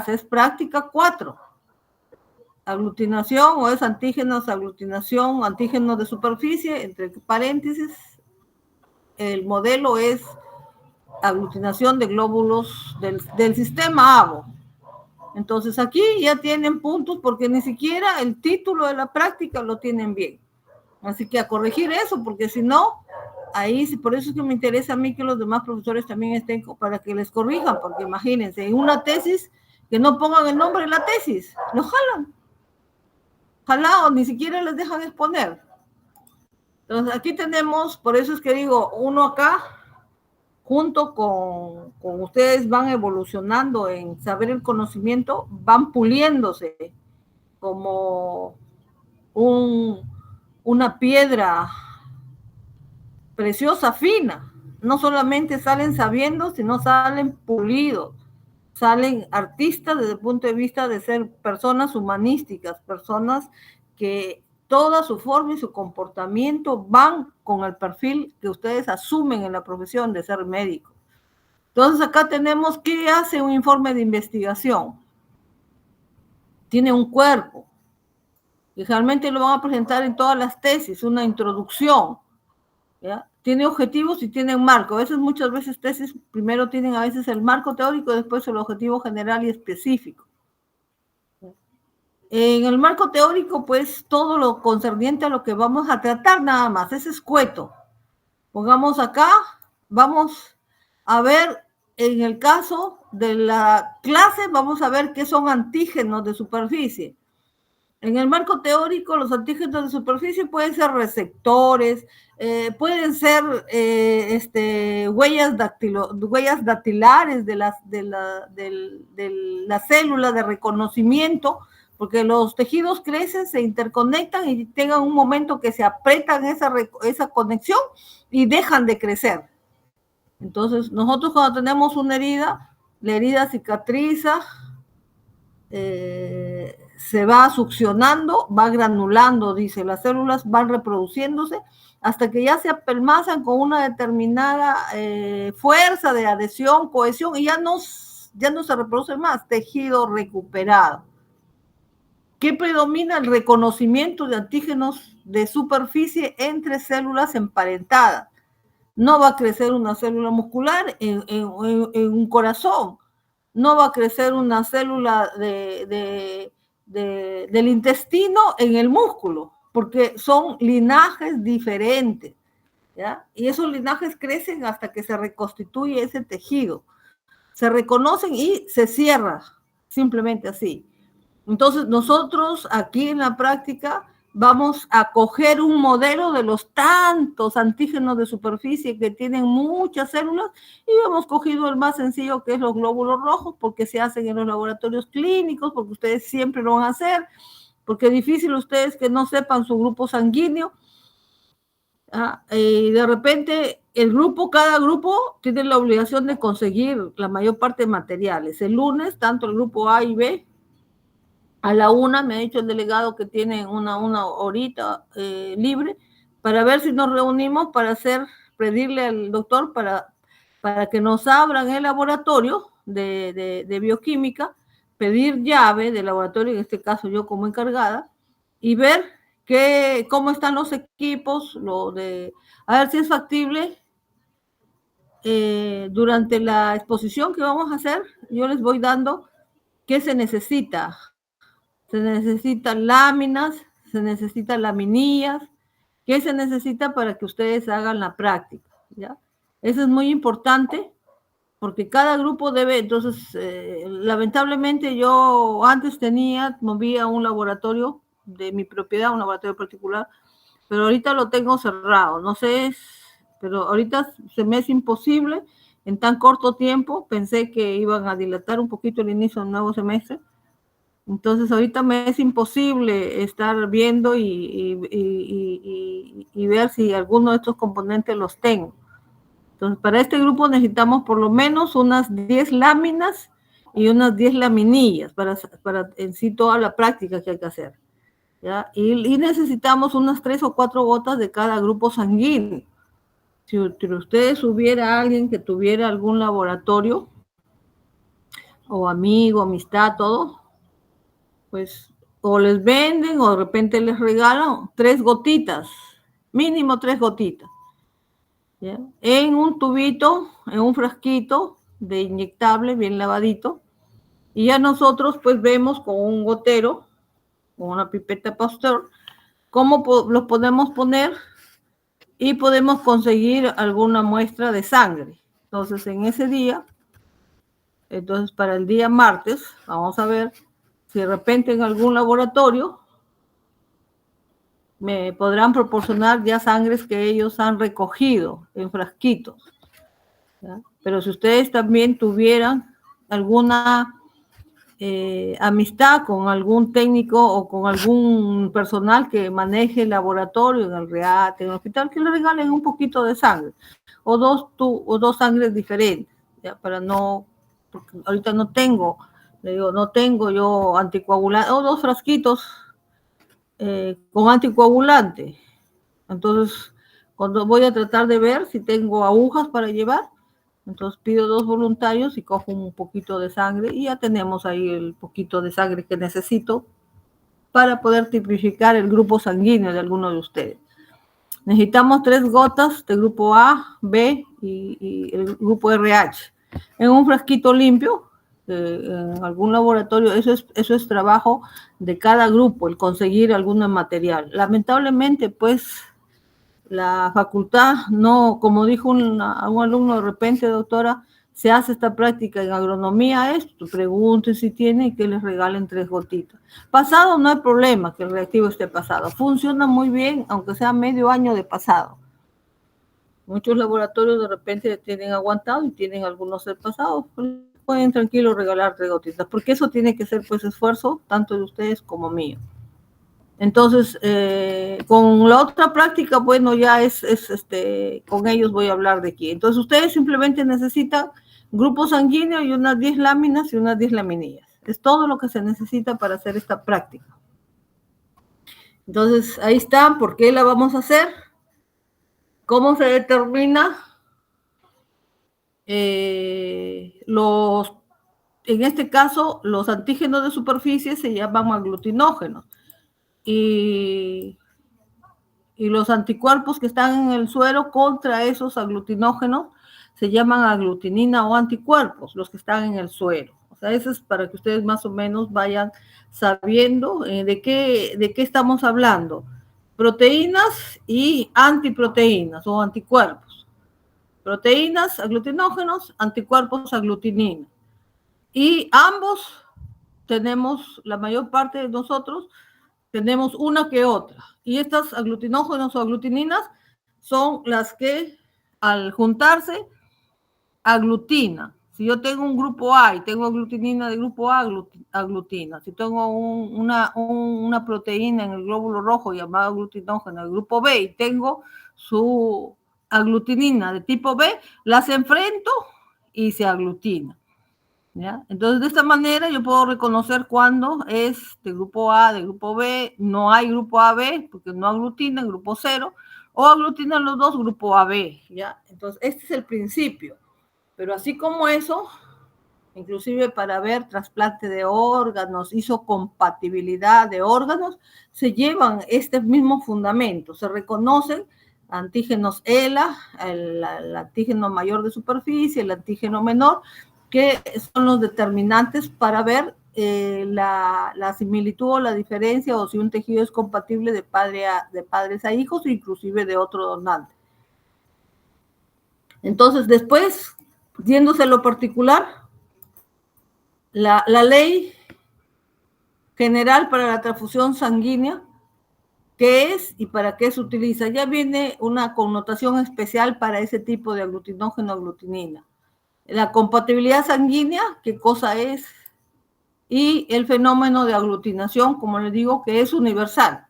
es práctica 4. Aglutinación o es antígenos, aglutinación, antígenos de superficie, entre paréntesis, el modelo es aglutinación de glóbulos del sistema ABO. Entonces aquí ya tienen puntos porque ni siquiera el título de la práctica lo tienen bien. Así que a corregir eso, porque si no, ahí sí, por eso es que me interesa a mí que los demás profesores también estén para que les corrijan, porque imagínense, en una tesis que no pongan el nombre de la tesis, lo jalan. Jalado, ni siquiera les dejan exponer. Entonces aquí tenemos, por eso es que digo, uno acá, junto con ustedes van evolucionando en saber el conocimiento, van puliéndose como una piedra preciosa, fina. No solamente salen sabiendo, sino salen pulidos, salen artistas desde el punto de vista de ser personas humanísticas, personas que toda su forma y su comportamiento van con el perfil que ustedes asumen en la profesión de ser médico. Entonces acá tenemos qué hace un informe de investigación. Tiene un cuerpo, y realmente lo van a presentar en todas las tesis, una introducción, ¿ya? Tiene objetivos y tiene un marco. A veces, muchas veces tesis primero tienen a veces el marco teórico y después el objetivo general y específico. En el marco teórico, pues todo lo concerniente a lo que vamos a tratar nada más, es escueto. Pongamos acá, vamos a ver en el caso de la clase, vamos a ver qué son antígenos de superficie. En el marco teórico, los antígenos de superficie pueden ser receptores, pueden ser huellas dactilares de la célula de reconocimiento, porque los tejidos crecen, se interconectan y tengan un momento que se apretan esa conexión y dejan de crecer. Entonces, nosotros cuando tenemos una herida, la herida cicatriza, se va succionando, va granulando, dice, las células van reproduciéndose hasta que ya se apelmazan con una determinada fuerza de adhesión, cohesión, y ya no se reproduce más, tejido recuperado. ¿Qué predomina? El reconocimiento de antígenos de superficie entre células emparentadas. No va a crecer una célula muscular en un corazón, no va a crecer una célula del intestino en el músculo, porque son linajes diferentes, ¿ya? Y esos linajes crecen hasta que se reconstituye ese tejido. Se reconocen y se cierra, simplemente así. Entonces, nosotros aquí en la práctica vamos a coger un modelo de los tantos antígenos de superficie que tienen muchas células y hemos cogido el más sencillo, que es los glóbulos rojos, porque se hacen en los laboratorios clínicos, porque ustedes siempre lo van a hacer, porque es difícil ustedes que no sepan su grupo sanguíneo. Y de repente cada grupo tiene la obligación de conseguir la mayor parte de materiales. El lunes, tanto el grupo A y B, a la 1 me ha dicho el delegado que tiene una horita libre para ver si nos reunimos para pedirle al doctor para que nos abran el laboratorio de bioquímica, pedir llave del laboratorio, en este caso yo como encargada, y ver cómo están los equipos, a ver si es factible. Durante la exposición que vamos a hacer, yo les voy dando qué se necesita. Se necesitan láminas, se necesitan laminillas, ¿qué se necesita para que ustedes hagan la práctica? ¿Ya? Eso es muy importante porque cada grupo debe, entonces, lamentablemente yo antes movía un laboratorio de mi propiedad, un laboratorio particular, pero ahorita lo tengo cerrado, no sé, pero ahorita se me es imposible en tan corto tiempo. Pensé que iban a dilatar un poquito el inicio del nuevo semestre. Entonces ahorita me es imposible estar viendo y ver si alguno de estos componentes los tengo. Entonces para este grupo necesitamos por lo menos unas 10 láminas y unas 10 laminillas para en sí toda la práctica que hay que hacer, ¿ya? Y necesitamos unas 3 o 4 gotas de cada grupo sanguíneo. Si ustedes hubiera alguien que tuviera algún laboratorio o amigo, amistad, todo, pues o les venden o de repente les regalan 3 gotitas, mínimo 3 gotitas, ¿ya? En un tubito, en un frasquito de inyectable bien lavadito, y ya nosotros pues vemos con un gotero, con una pipeta Pasteur, cómo los podemos poner y podemos conseguir alguna muestra de sangre. Entonces en ese día, entonces para el día martes, vamos a ver si de repente en algún laboratorio me podrán proporcionar ya sangres que ellos han recogido en frasquitos, ¿ya? Pero si ustedes también tuvieran alguna amistad con algún técnico o con algún personal que maneje el laboratorio en el REATE, en el hospital, que le regalen un poquito de sangre o dos sangres diferentes, ¿ya? Para no, porque ahorita no tengo, le digo, no tengo yo anticoagulante, o 2 frasquitos con anticoagulante. Entonces, cuando voy a tratar de ver si tengo agujas para llevar, entonces pido 2 voluntarios y cojo un poquito de sangre y ya tenemos ahí el poquito de sangre que necesito para poder tipificar el grupo sanguíneo de alguno de ustedes. Necesitamos 3 gotas de grupo A, B y el grupo RH en un frasquito limpio. En algún laboratorio, eso es trabajo de cada grupo, el conseguir algún material. Lamentablemente, pues, la facultad no, como dijo un alumno de repente, doctora, se hace esta práctica en agronomía, esto, pregunten si tiene y que les regalen 3 gotitas. Pasado no hay problema que el reactivo esté pasado, funciona muy bien, aunque sea medio año de pasado. Muchos laboratorios de repente tienen aguantado y tienen algunos del pasado, pueden tranquilos regalar 3 gotitas, porque eso tiene que ser pues esfuerzo tanto de ustedes como mío. Entonces, con la otra práctica, bueno, ya con ellos voy a hablar de aquí. Entonces, ustedes simplemente necesitan grupo sanguíneo y unas 10 láminas y unas 10 laminillas. Es todo lo que se necesita para hacer esta práctica. Entonces, ahí está. ¿Por qué la vamos a hacer? ¿Cómo se determina? En este caso, los antígenos de superficie se llaman aglutinógenos. Y los anticuerpos que están en el suero contra esos aglutinógenos se llaman aglutinina o anticuerpos, los que están en el suero. O sea, eso es para que ustedes más o menos vayan sabiendo de qué estamos hablando. Proteínas y antiproteínas o anticuerpos. Proteínas, aglutinógenos, anticuerpos, aglutinina. Y ambos tenemos, la mayor parte de nosotros, tenemos una que otra. Y estas aglutinógenos o aglutininas son las que al juntarse aglutinan. Si yo tengo un grupo A y tengo aglutinina de grupo A, aglutina. Si tengo una proteína en el glóbulo rojo llamada aglutinógeno del grupo B y tengo su aglutinina de tipo B, las enfrento y se aglutina. ¿Ya? Entonces, de esta manera yo puedo reconocer cuándo es de grupo A, de grupo B, no hay grupo AB, porque no aglutina, grupo 0, o aglutinan los dos, grupo AB, ¿ya? Entonces, este es el principio. Pero así como eso, inclusive para ver trasplante de órganos, isocompatibilidad de órganos, se llevan este mismo fundamento, se reconocen antígenos ELA, el antígeno mayor de superficie, el antígeno menor, que son los determinantes para ver la similitud o la diferencia o si un tejido es compatible de padres a hijos, inclusive de otro donante. Entonces, después, yéndose a lo particular, la ley general para la transfusión sanguínea, ¿qué es y para qué se utiliza? Ya viene una connotación especial para ese tipo de aglutinógeno, aglutinina. La compatibilidad sanguínea, ¿qué cosa es? Y el fenómeno de aglutinación, como les digo, que es universal.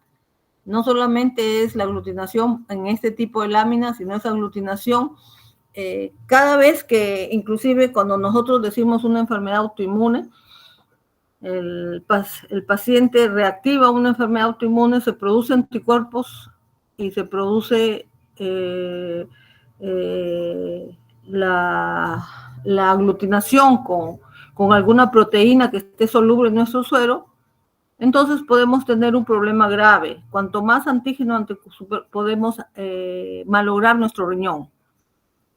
No solamente es la aglutinación en este tipo de láminas, sino es aglutinación cada vez que, inclusive cuando nosotros decimos una enfermedad autoinmune, el paciente reactiva una enfermedad autoinmune, se producen anticuerpos y se produce la aglutinación con alguna proteína que esté soluble en nuestro suero, entonces podemos tener un problema grave. Cuanto más antígeno podemos malograr nuestro riñón.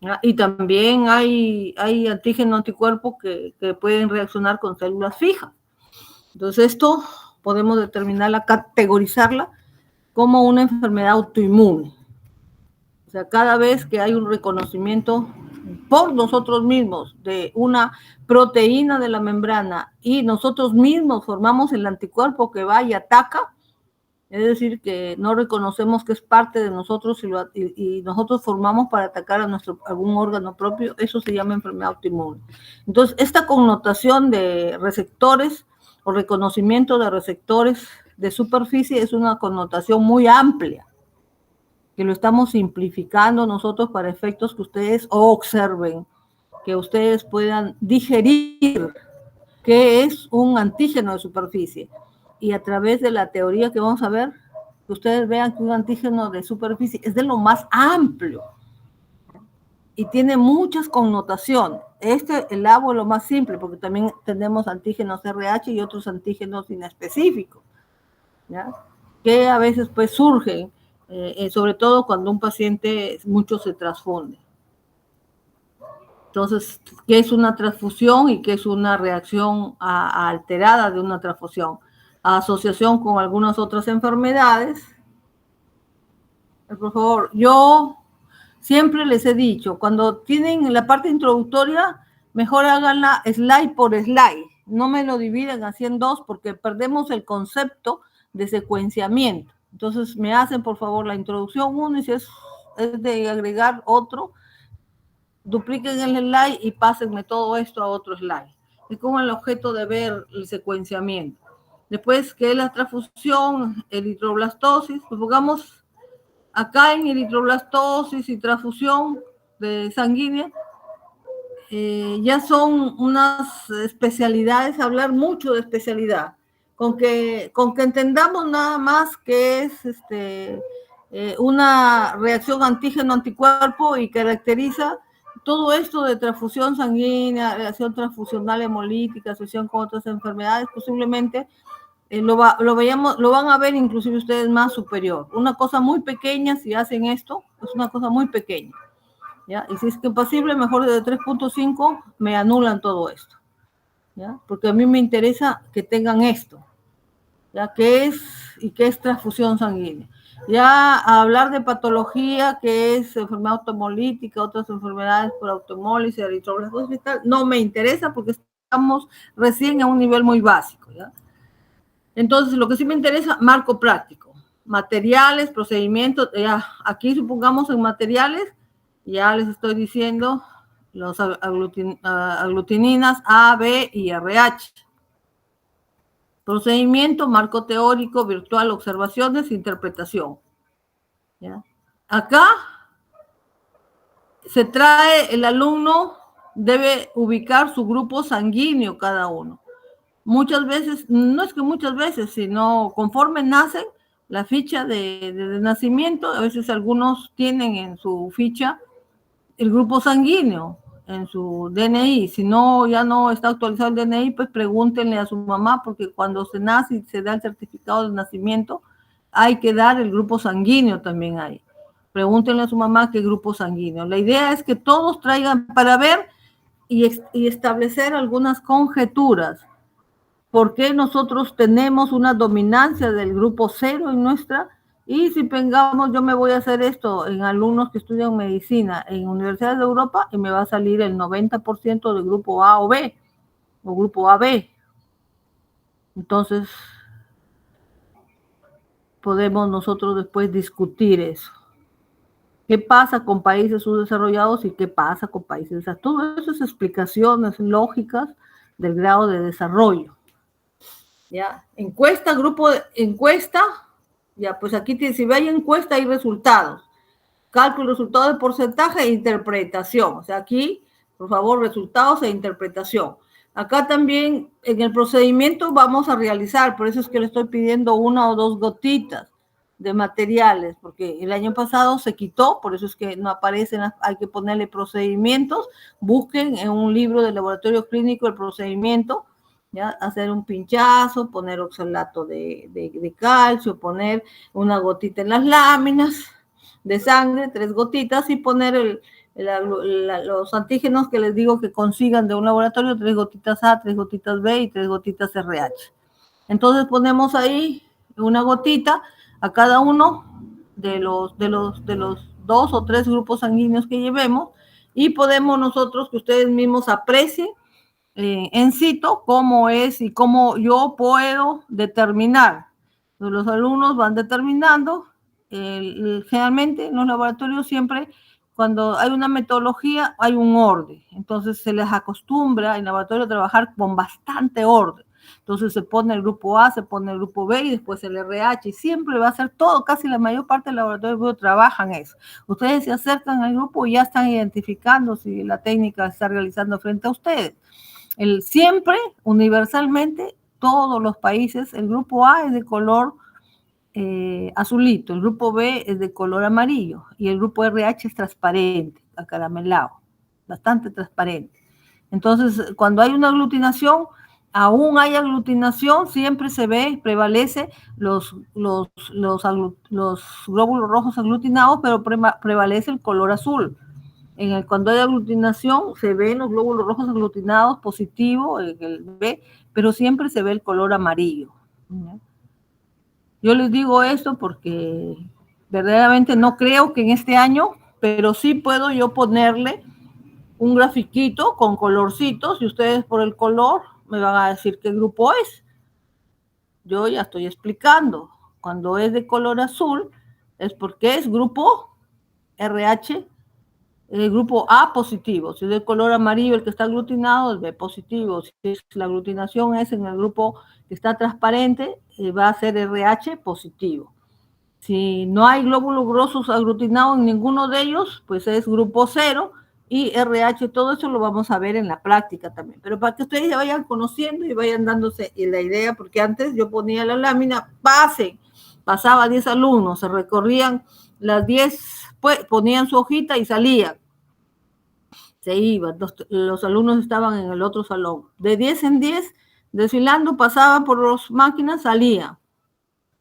¿Ya? Y también hay antígeno anticuerpos que pueden reaccionar con células fijas. Entonces esto podemos determinarla, categorizarla como una enfermedad autoinmune. O sea, cada vez que hay un reconocimiento por nosotros mismos de una proteína de la membrana y nosotros mismos formamos el anticuerpo que va y ataca, es decir, que no reconocemos que es parte de nosotros y nosotros formamos para atacar a algún órgano propio, eso se llama enfermedad autoinmune. Entonces, esta connotación de receptores o reconocimiento de receptores de superficie es una connotación muy amplia, que lo estamos simplificando nosotros para efectos que ustedes observen, que ustedes puedan digerir qué es un antígeno de superficie. Y a través de la teoría que vamos a ver, que ustedes vean que un antígeno de superficie es de lo más amplio y tiene muchas connotaciones. El agua es lo más simple, porque también tenemos antígenos RH y otros antígenos inespecíficos, ¿ya? Que a veces pues surgen, sobre todo cuando un paciente mucho se transfunde. Entonces, ¿qué es una transfusión y qué es una reacción alterada de una transfusión? Asociación con algunas otras enfermedades. Por favor, yo siempre les he dicho, cuando tienen la parte introductoria, mejor háganla slide por slide. No me lo dividen así en dos porque perdemos el concepto de secuenciamiento. Entonces, me hacen, por favor, la introducción 1 y si es de agregar otro, dupliquen el slide y pásenme todo esto a otro slide. Es como el objeto de ver el secuenciamiento. Después, ¿qué es la transfusión? Eritroblastosis. Pues pongamos acá en eritroblastosis y transfusión de sanguínea. Ya son unas especialidades, hablar mucho de especialidad. Con que entendamos nada más que es una reacción antígeno-anticuerpo y caracteriza todo esto de transfusión sanguínea, reacción transfusional hemolítica, asociación con otras enfermedades, posiblemente lo van a ver inclusive ustedes más superior. Una cosa muy pequeña, si hacen esto, es una cosa muy pequeña, ¿ya? Y si es que posible, mejor de 3.5 me anulan todo esto, ¿ya? Porque a mí me interesa que tengan esto, ¿ya? ¿Qué es transfusión sanguínea? Ya hablar de patología, que es enfermedad automolítica, otras enfermedades por automólisis, eritroblastosis y tal, no me interesa porque estamos recién a un nivel muy básico, ¿ya? Entonces, lo que sí me interesa, marco práctico, materiales, procedimientos, ya aquí supongamos en materiales, ya les estoy diciendo los aglutininas A, B y RH. Procedimiento, marco teórico, virtual, observaciones, interpretación. ¿Ya? Acá se trae, el alumno debe ubicar su grupo sanguíneo cada uno. Muchas veces, no es que muchas veces, sino conforme nacen, la ficha de nacimiento, a veces algunos tienen en su ficha el grupo sanguíneo, en su DNI. Si no, ya no está actualizado el DNI, pues pregúntenle a su mamá, porque cuando se nace y se da el certificado de nacimiento, hay que dar el grupo sanguíneo también ahí. Pregúntenle a su mamá qué grupo sanguíneo. La idea es que todos traigan para ver y establecer algunas conjeturas. ¿Por qué nosotros tenemos una dominancia del grupo 0 en nuestra? Y si pongamos, yo me voy a hacer esto en alumnos que estudian medicina en universidades de Europa y me va a salir el 90% del grupo A o B, o grupo AB. Entonces, podemos nosotros después discutir eso. ¿Qué pasa con países subdesarrollados y qué pasa con países desarrollados? Todo eso es explicaciones lógicas del grado de desarrollo. ¿Ya? Encuesta, encuesta, ya, pues aquí si ve hay encuesta hay resultados, cálculo, resultado de porcentaje e interpretación, o sea, aquí, por favor, resultados e interpretación. Acá también, en el procedimiento vamos a realizar, por eso es que le estoy pidiendo 1 o 2 gotitas, de materiales, porque el año pasado se quitó, por eso es que no aparecen, hay que ponerle procedimientos. Busquen en un libro de laboratorio clínico el procedimiento, ¿ya? Hacer un pinchazo, poner oxalato de calcio, poner una gotita en las láminas de sangre, 3 gotitas, y poner los antígenos que les digo que consigan de un laboratorio, 3 gotitas A, 3 gotitas B y 3 gotitas RH. Entonces ponemos ahí una gotita a cada uno de los 2 o 3 grupos sanguíneos que llevemos, y podemos nosotros, que ustedes mismos aprecien en situ cómo es y cómo yo puedo determinar. Los alumnos van determinando, generalmente en los laboratorios siempre cuando hay una metodología hay un orden, entonces se les acostumbra en el laboratorio a trabajar con bastante orden. Entonces se pone el grupo A, se pone el grupo B y después el RH, y siempre va a ser todo, casi la mayor parte del laboratorio trabajan eso. Ustedes se acercan al grupo y ya están identificando si la técnica se está realizando frente a ustedes. Siempre, universalmente, todos los países, el grupo A es de color azulito, el grupo B es de color amarillo y el grupo RH es transparente, acaramelado, bastante transparente. Entonces, cuando hay una aglutinación, aún hay aglutinación, siempre se ve, prevalece los glóbulos rojos aglutinados, pero prevalece el color azul. Cuando hay aglutinación, se ven los glóbulos rojos aglutinados positivo, el B, pero siempre se ve el color amarillo. Yo les digo esto porque verdaderamente no creo que en este año, pero sí puedo yo ponerle un grafiquito con colorcitos y ustedes por el color me van a decir qué grupo es. Yo ya estoy explicando. Cuando es de color azul es porque es grupo RH, el grupo A positivo. Si es de color amarillo el que está aglutinado, es B positivo. Si la aglutinación es en el grupo que está transparente, va a ser RH positivo. Si no hay glóbulos grosos aglutinados en ninguno de ellos, pues es grupo 0 y RH. Todo eso lo vamos a ver en la práctica también. Pero para que ustedes ya vayan conociendo y vayan dándose la idea, porque antes yo ponía la lámina, pasaba 10 alumnos, se recorrían las 10, pues, ponían su hojita y salían. Se iban, los alumnos estaban en el otro salón. De 10 en 10, desfilando, pasaban por las máquinas, salían.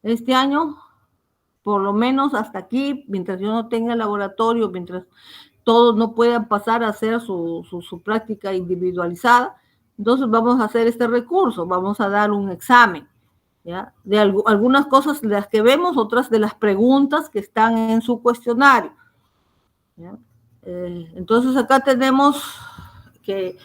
Este año, por lo menos hasta aquí, mientras yo no tenga laboratorio, mientras todos no puedan pasar a hacer su práctica individualizada, entonces vamos a hacer este recurso, vamos a dar un examen, ¿ya? De algunas cosas de las que vemos, otras de las preguntas que están en su cuestionario, ¿ya? Entonces acá tenemos que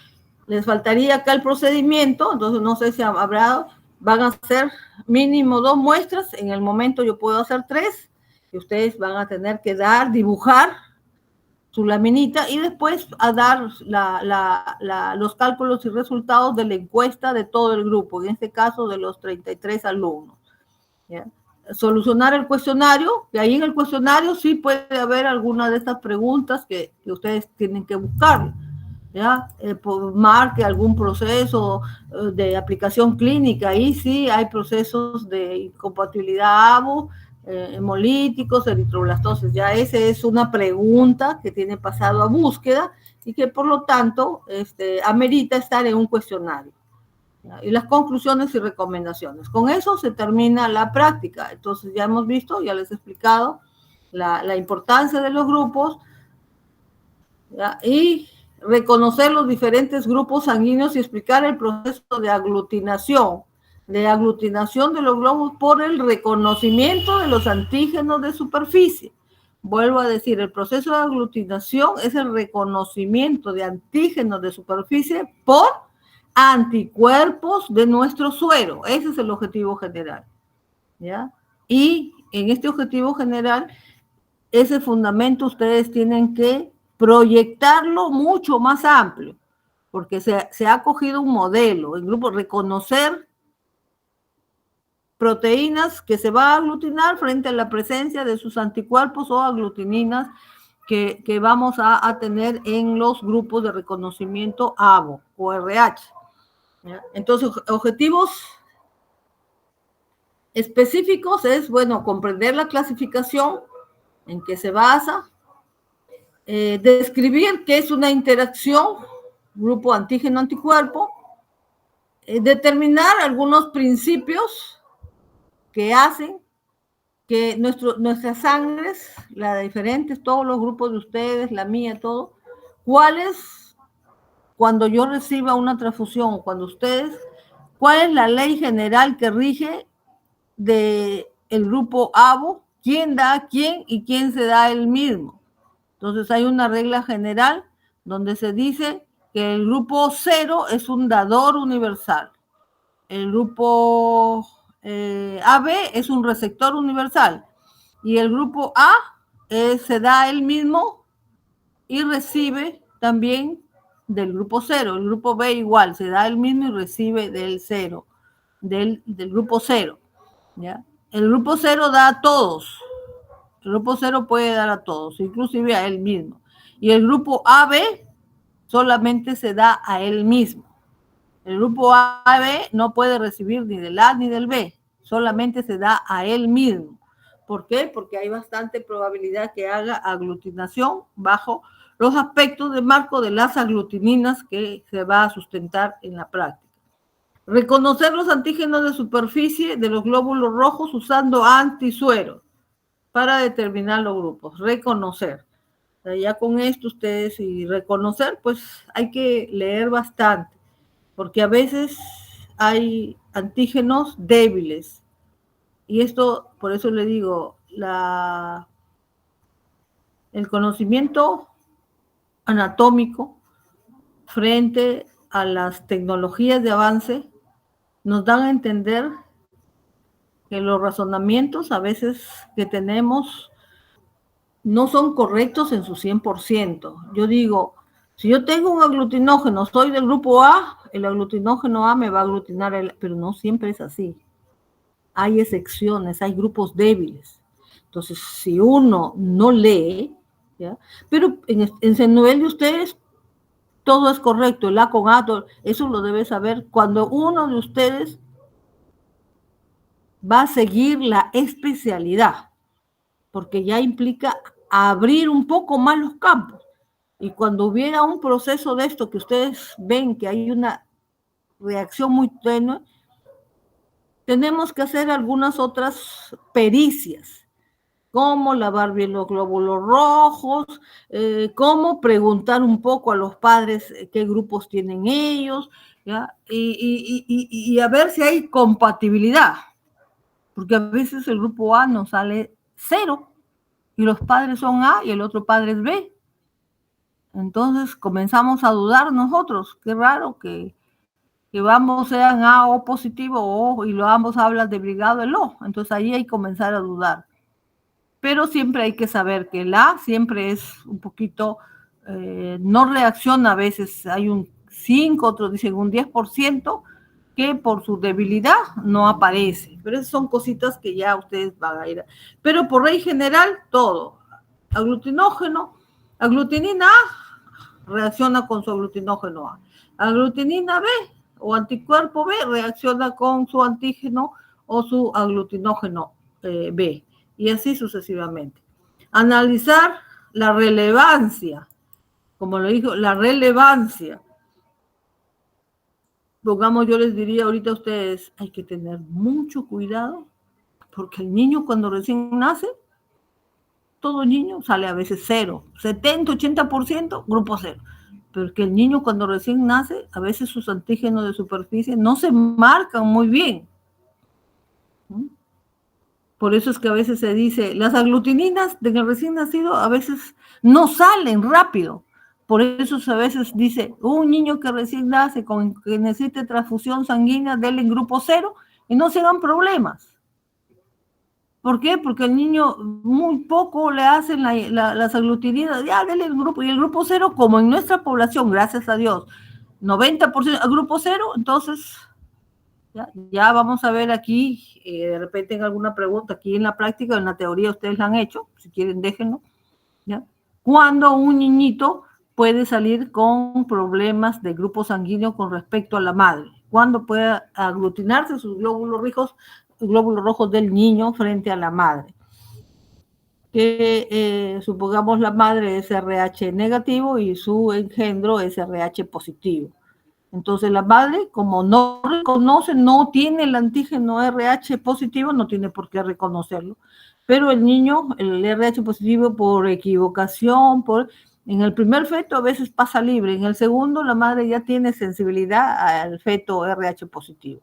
les faltaría acá el procedimiento, entonces no sé si habrá, van a hacer mínimo 2 muestras, en el momento yo puedo hacer 3, y ustedes van a tener que dibujar su laminita y después a dar los cálculos y resultados de la encuesta de todo el grupo, en este caso de los 33 alumnos, ¿ya? Solucionar el cuestionario, y ahí en el cuestionario sí puede haber alguna de estas preguntas que ustedes tienen que buscar, ¿ya? Marque algún proceso de aplicación clínica, ahí sí hay procesos de incompatibilidad ABO, hemolíticos, eritroblastosis, ya esa es una pregunta que tiene pasado a búsqueda y que por lo tanto amerita estar en un cuestionario. Y las conclusiones y recomendaciones. Con eso se termina la práctica. Entonces ya hemos visto, ya les he explicado la importancia de los grupos, ¿ya? Y reconocer los diferentes grupos sanguíneos y explicar el proceso de aglutinación de los glóbulos por el reconocimiento de los antígenos de superficie. Vuelvo a decir, el proceso de aglutinación es el reconocimiento de antígenos de superficie por anticuerpos de nuestro suero. Ese es el objetivo general, ¿ya? Y en este objetivo general, ese fundamento ustedes tienen que proyectarlo mucho más amplio, porque se ha cogido un modelo, el grupo reconocer proteínas que se va a aglutinar frente a la presencia de sus anticuerpos o aglutininas que vamos a tener en los grupos de reconocimiento ABO o RH. ¿Ya? Entonces, objetivos Específicos es, bueno, comprender la clasificación, en qué se basa, describir qué es una interacción, grupo antígeno-anticuerpo, determinar algunos principios que hacen que nuestras sangres, la de diferentes, todos los grupos de ustedes, la mía, todo, cuáles, cuando yo reciba una transfusión, cuando ustedes, cuál es la ley general que rige del grupo ABO, quién da a quién y quién se da el mismo. Entonces hay una regla general donde se dice que el grupo 0 es un dador universal. El grupo AB es un receptor universal. Y el grupo A se da él mismo y recibe también del grupo 0. El grupo B igual, se da él mismo y recibe del 0, del grupo 0. ¿Ya? El grupo 0 da a todos. El grupo 0 puede dar a todos, inclusive a él mismo. Y el grupo AB solamente se da a él mismo. El grupo AB no puede recibir ni del A ni del B, solamente se da a él mismo. ¿Por qué? Porque hay bastante probabilidad que haga aglutinación bajo los aspectos de marco de las aglutininas que se va a sustentar en la práctica. Reconocer los antígenos de superficie de los glóbulos rojos usando antisueros para determinar los grupos. Reconocer. Ya con esto ustedes y reconocer, pues hay que leer bastante, porque a veces hay antígenos débiles. Y esto, por eso le digo, el conocimiento anatómico frente a las tecnologías de avance nos dan a entender que los razonamientos a veces que tenemos no son correctos en su 100%. Yo digo, si yo tengo un aglutinógeno, soy del grupo A, el aglutinógeno A me va a aglutinar, pero no siempre es así. Hay excepciones, hay grupos débiles. Entonces, si uno no lee, ¿ya? Pero en ese nivel de ustedes, todo es correcto, el A con A, eso lo debe saber cuando uno de ustedes va a seguir la especialidad, porque ya implica abrir un poco más los campos. Y cuando hubiera un proceso de esto que ustedes ven que hay una reacción muy tenue, tenemos que hacer algunas otras pericias, cómo lavar bien los glóbulos rojos, cómo preguntar un poco a los padres qué grupos tienen ellos, ¿ya? Y a ver si hay compatibilidad, porque a veces el grupo A nos sale 0 y los padres son A y el otro padre es B. Entonces comenzamos a dudar nosotros, qué raro que ambos sean A o positivo o, y ambos hablan de brigado el O. Entonces ahí hay que comenzar a dudar. Pero siempre hay que saber que el A siempre es un poquito, no reacciona a veces, hay un 5, otros dicen un 10%, que por su debilidad no aparece. Pero esas son cositas que ya ustedes van a ir. Pero por ley general, todo. Aglutinógeno, aglutinina A reacciona con su aglutinógeno A. Aglutinina B o anticuerpo B reacciona con su antígeno o su aglutinógeno B. Y así sucesivamente. Analizar la relevancia, como lo dijo, la relevancia. Pongamos, yo les diría ahorita a ustedes, hay que tener mucho cuidado, porque el niño cuando recién nace, todo niño sale a veces 0, 70, 80%, grupo 0. Pero que el niño cuando recién nace, a veces sus antígenos de superficie no se marcan muy bien. Por eso es que a veces se dice, las aglutininas del recién nacido a veces no salen rápido. Por eso a veces dice, un niño que recién nace, que necesite transfusión sanguínea, denle en grupo 0 y no se hagan problemas. ¿Por qué? Porque el niño muy poco le hacen las aglutininas, ya denle el grupo, y el grupo 0, como en nuestra población, gracias a Dios, 90% al grupo 0, entonces ya vamos a ver aquí, de repente en alguna pregunta, aquí en la práctica, en la teoría ustedes la han hecho, si quieren déjenlo, ¿ya? Cuando un niñito puede salir con problemas de grupo sanguíneo con respecto a la madre, cuando puede aglutinarse sus glóbulos glóbulos rojos del niño frente a la madre. Que supongamos la madre es RH negativo y su engendro es RH positivo. Entonces la madre, como no reconoce, no tiene el antígeno RH positivo, no tiene por qué reconocerlo. Pero el niño, el RH positivo por equivocación, en el primer feto a veces pasa libre, en el segundo la madre ya tiene sensibilidad al feto RH positivo.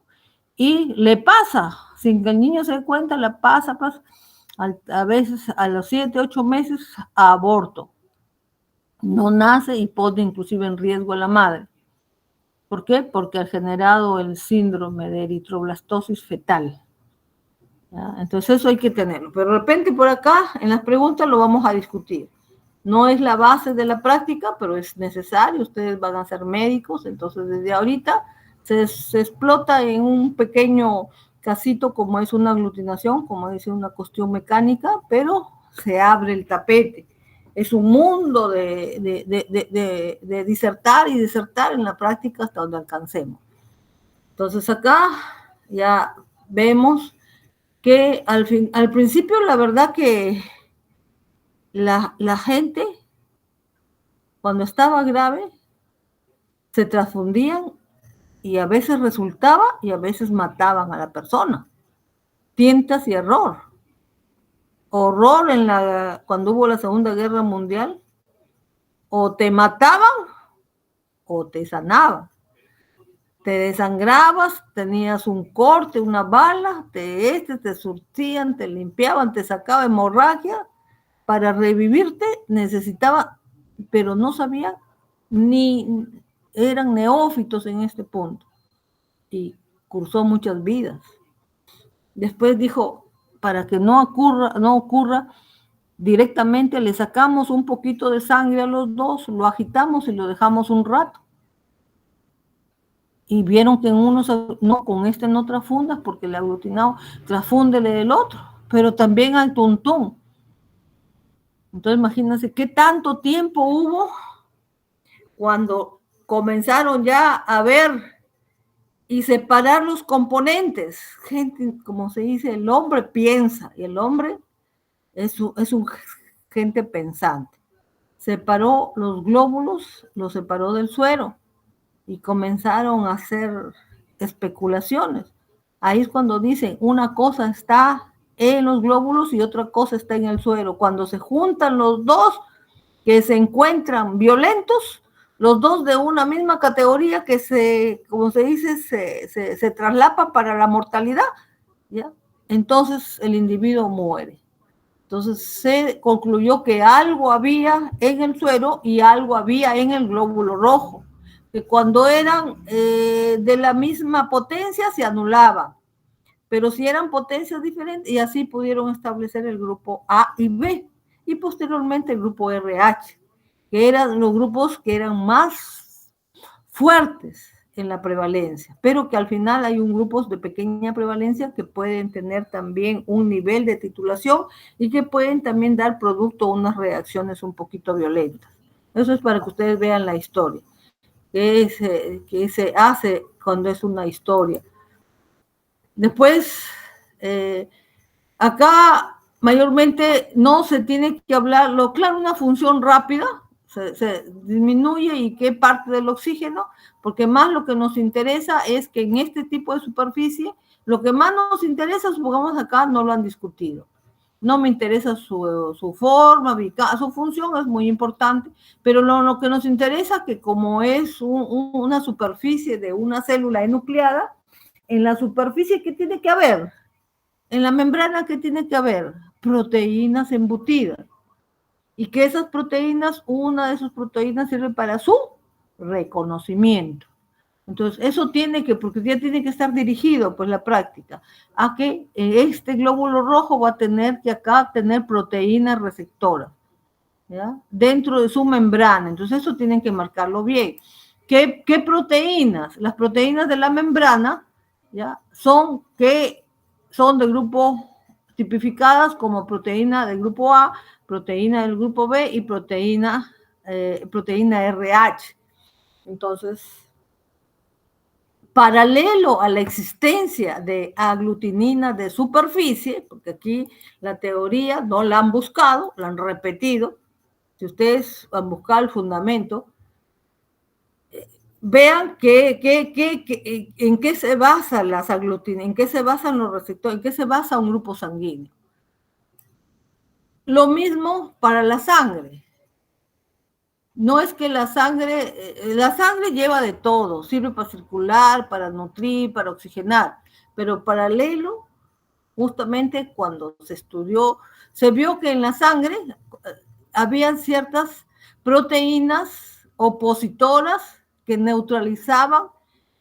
Y le pasa, sin que el niño se dé cuenta, le pasa, a veces a los 7, 8 meses a aborto. No nace y pone inclusive en riesgo a la madre. ¿Por qué? Porque ha generado el síndrome de eritroblastosis fetal. ¿Ya? Entonces eso hay que tenerlo. Pero de repente por acá, en las preguntas lo vamos a discutir. No es la base de la práctica, pero es necesario. Ustedes van a ser médicos, entonces desde ahorita se explota en un pequeño casito como es una aglutinación, como dice una cuestión mecánica, pero se abre el tapete. Es un mundo de disertar y disertar en la práctica hasta donde alcancemos. Entonces acá ya vemos que al principio la verdad que la gente cuando estaba grave se transfundían y a veces resultaba y a veces mataban a la persona. Tientas y error. Horror cuando hubo la Segunda Guerra Mundial, o te mataban o te sanaban. Te desangrabas, tenías un corte, una bala, te surtían, te limpiaban, te sacaba hemorragia. Para revivirte necesitaba, pero no sabían, ni eran neófitos en este punto. Y cursó muchas vidas. Después dijo, para que no ocurra, directamente le sacamos un poquito de sangre a los dos, lo agitamos y lo dejamos un rato. Y vieron que en uno, no, con este no transfundas porque el aglutinado transfúndele del otro, pero también al tuntún. Entonces imagínense qué tanto tiempo hubo cuando comenzaron ya a ver y separar los componentes. Gente, como se dice, el hombre piensa y el hombre es un gente pensante. Separó los glóbulos, los separó del suero y comenzaron a hacer especulaciones. Ahí es cuando dicen, una cosa está en los glóbulos y otra cosa está en el suero. Cuando se juntan los dos que se encuentran violentos, los dos de una misma categoría que como se dice, se traslapa para la mortalidad, ¿ya? Entonces el individuo muere. Entonces se concluyó que algo había en el suero y algo había en el glóbulo rojo, que cuando eran de la misma potencia se anulaban, pero si eran potencias diferentes, y así pudieron establecer el grupo A y B, y posteriormente el grupo RH, que eran los grupos que eran más fuertes en la prevalencia, pero que al final hay un grupo de pequeña prevalencia que pueden tener también un nivel de titulación y que pueden también dar producto a unas reacciones un poquito violentas. Eso es para que ustedes vean la historia, que se hace cuando es una historia. Después, acá mayormente no se tiene que hablar, claro, una función rápida, se disminuye y qué parte del oxígeno, porque más lo que nos interesa es que en este tipo de superficie, lo que más nos interesa, supongamos acá, no lo han discutido. No me interesa su forma, su función es muy importante, pero lo que nos interesa es que como es una superficie de una célula enucleada, en la superficie, ¿qué tiene que haber? En la membrana, ¿qué tiene que haber? Proteínas embutidas. Y que esas proteínas, una de esas proteínas sirve para su reconocimiento. Entonces, eso porque ya tiene que estar dirigido, pues la práctica, a que este glóbulo rojo va a tener que acá tener proteínas receptoras, ¿ya? Dentro de su membrana. Entonces, eso tienen que marcarlo bien. ¿Qué proteínas? Las proteínas de la membrana, ¿ya? Son de grupo tipificadas como proteína del grupo A, proteína del grupo B y proteína RH. Entonces, paralelo a la existencia de aglutinina de superficie, porque aquí la teoría no la han buscado, la han repetido. Si ustedes han buscado el fundamento, vean en qué se basan las aglutininas, en qué se basan los receptores, en qué se basa un grupo sanguíneo. Lo mismo para la sangre. No es que la sangre lleva de todo, sirve para circular, para nutrir, para oxigenar, pero paralelo, justamente cuando se estudió, se vio que en la sangre habían ciertas proteínas opositoras que neutralizaban,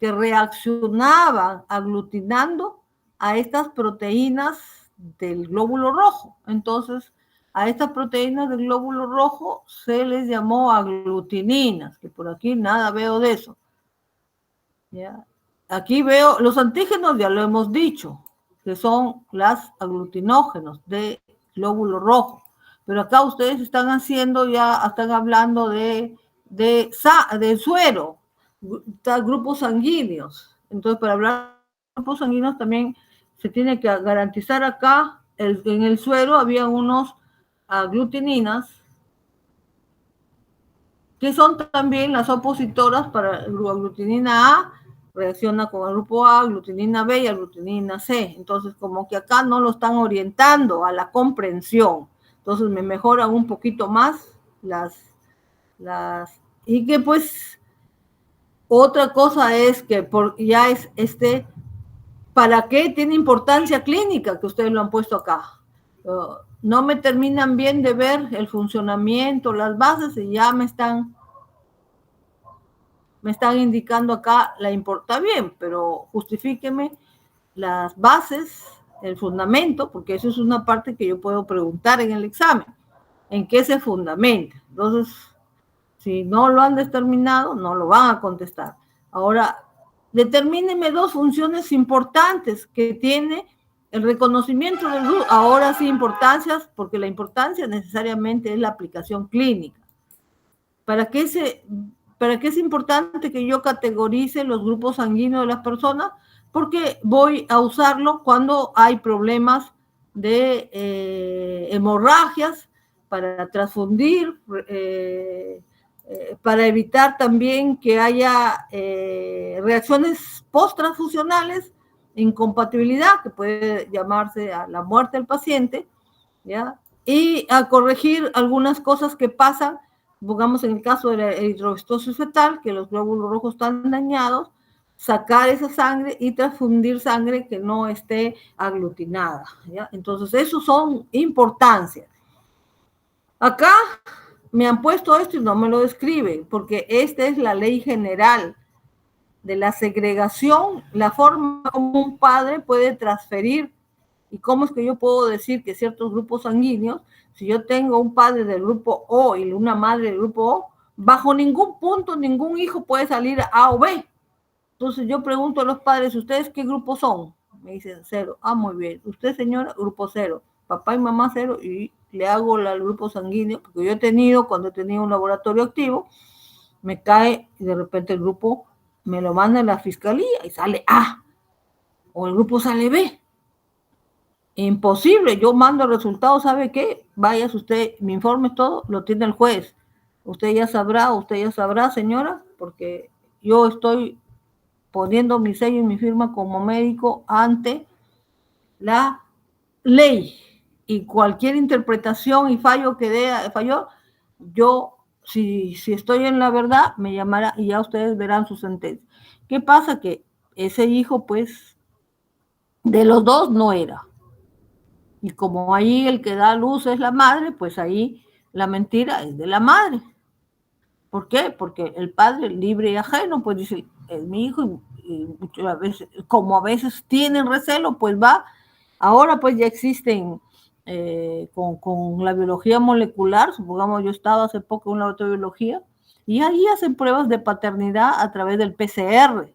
que reaccionaban aglutinando a estas proteínas del glóbulo rojo. Entonces, a estas proteínas del glóbulo rojo se les llamó aglutininas, que por aquí nada veo de eso. ¿Ya? Aquí veo los antígenos, ya lo hemos dicho, que son las aglutinógenos de glóbulo rojo. Pero acá ustedes están haciendo, ya están hablando de suero, grupos sanguíneos. Entonces, para hablar de grupos sanguíneos también se tiene que garantizar acá, en el suero había unos aglutininas, que son también las opositoras para la aglutinina A, reacciona con el grupo A, aglutinina B y aglutinina C. Entonces, como que acá no lo están orientando a la comprensión. Entonces, me mejoran un poquito más y que pues, otra cosa es que ya es ¿para qué tiene importancia clínica? Que ustedes lo han puesto acá. No me terminan bien de ver el funcionamiento, las bases, y ya me están indicando acá la importancia. Bien, pero justifíqueme las bases, el fundamento, porque eso es una parte que yo puedo preguntar en el examen. ¿En qué se fundamenta? Entonces, si no lo han determinado, no lo van a contestar. Ahora, determíneme dos funciones importantes que tiene el reconocimiento del grupo. Ahora sí, importancias, porque la importancia necesariamente es la aplicación clínica. ¿Para qué es importante que yo categorice los grupos sanguíneos de las personas? Porque voy a usarlo cuando hay problemas de hemorragias, para transfundir, para evitar también que haya reacciones post-transfusionales, incompatibilidad, que puede llamarse a la muerte del paciente, ¿ya? Y a corregir algunas cosas que pasan, pongamos en el caso de la eritrostosis fetal, que los glóbulos rojos están dañados, sacar esa sangre y transfundir sangre que no esté aglutinada, ¿ya? Entonces, esos son importancias. Acá me han puesto esto y no me lo describen, porque esta es la ley general de la segregación, la forma como un padre puede transferir. ¿Y cómo es que yo puedo decir que ciertos grupos sanguíneos, si yo tengo un padre del grupo O y una madre del grupo O, bajo ningún punto ningún hijo puede salir A o B? Entonces yo pregunto a los padres, ¿ustedes qué grupo son? Me dicen 0. Ah, muy bien. Usted, señora, grupo 0. Papá y mamá 0, y le hago el grupo sanguíneo, porque yo he tenido, cuando he tenido un laboratorio activo, me cae y de repente el grupo me lo manda a la fiscalía y sale A, o el grupo sale B. Imposible, yo mando el resultado, ¿sabe qué? Váyase usted, mi informe todo, lo tiene el juez. Usted ya sabrá, señora, porque yo estoy poniendo mi sello y mi firma como médico ante la ley. Y cualquier interpretación y fallo que dé, yo, si estoy en la verdad, me llamará y ya ustedes verán su sentencia. ¿Qué pasa? Que ese hijo, pues, de los dos no era. Y como ahí el que da luz es la madre, pues ahí la mentira es de la madre. ¿Por qué? Porque el padre libre y ajeno, pues dice, es mi hijo, y muchas veces, como a veces tienen recelo, pues va. Ahora pues ya existen con la biología molecular, supongamos, yo estaba hace poco en un laboratorio de biología, y ahí hacen pruebas de paternidad a través del PCR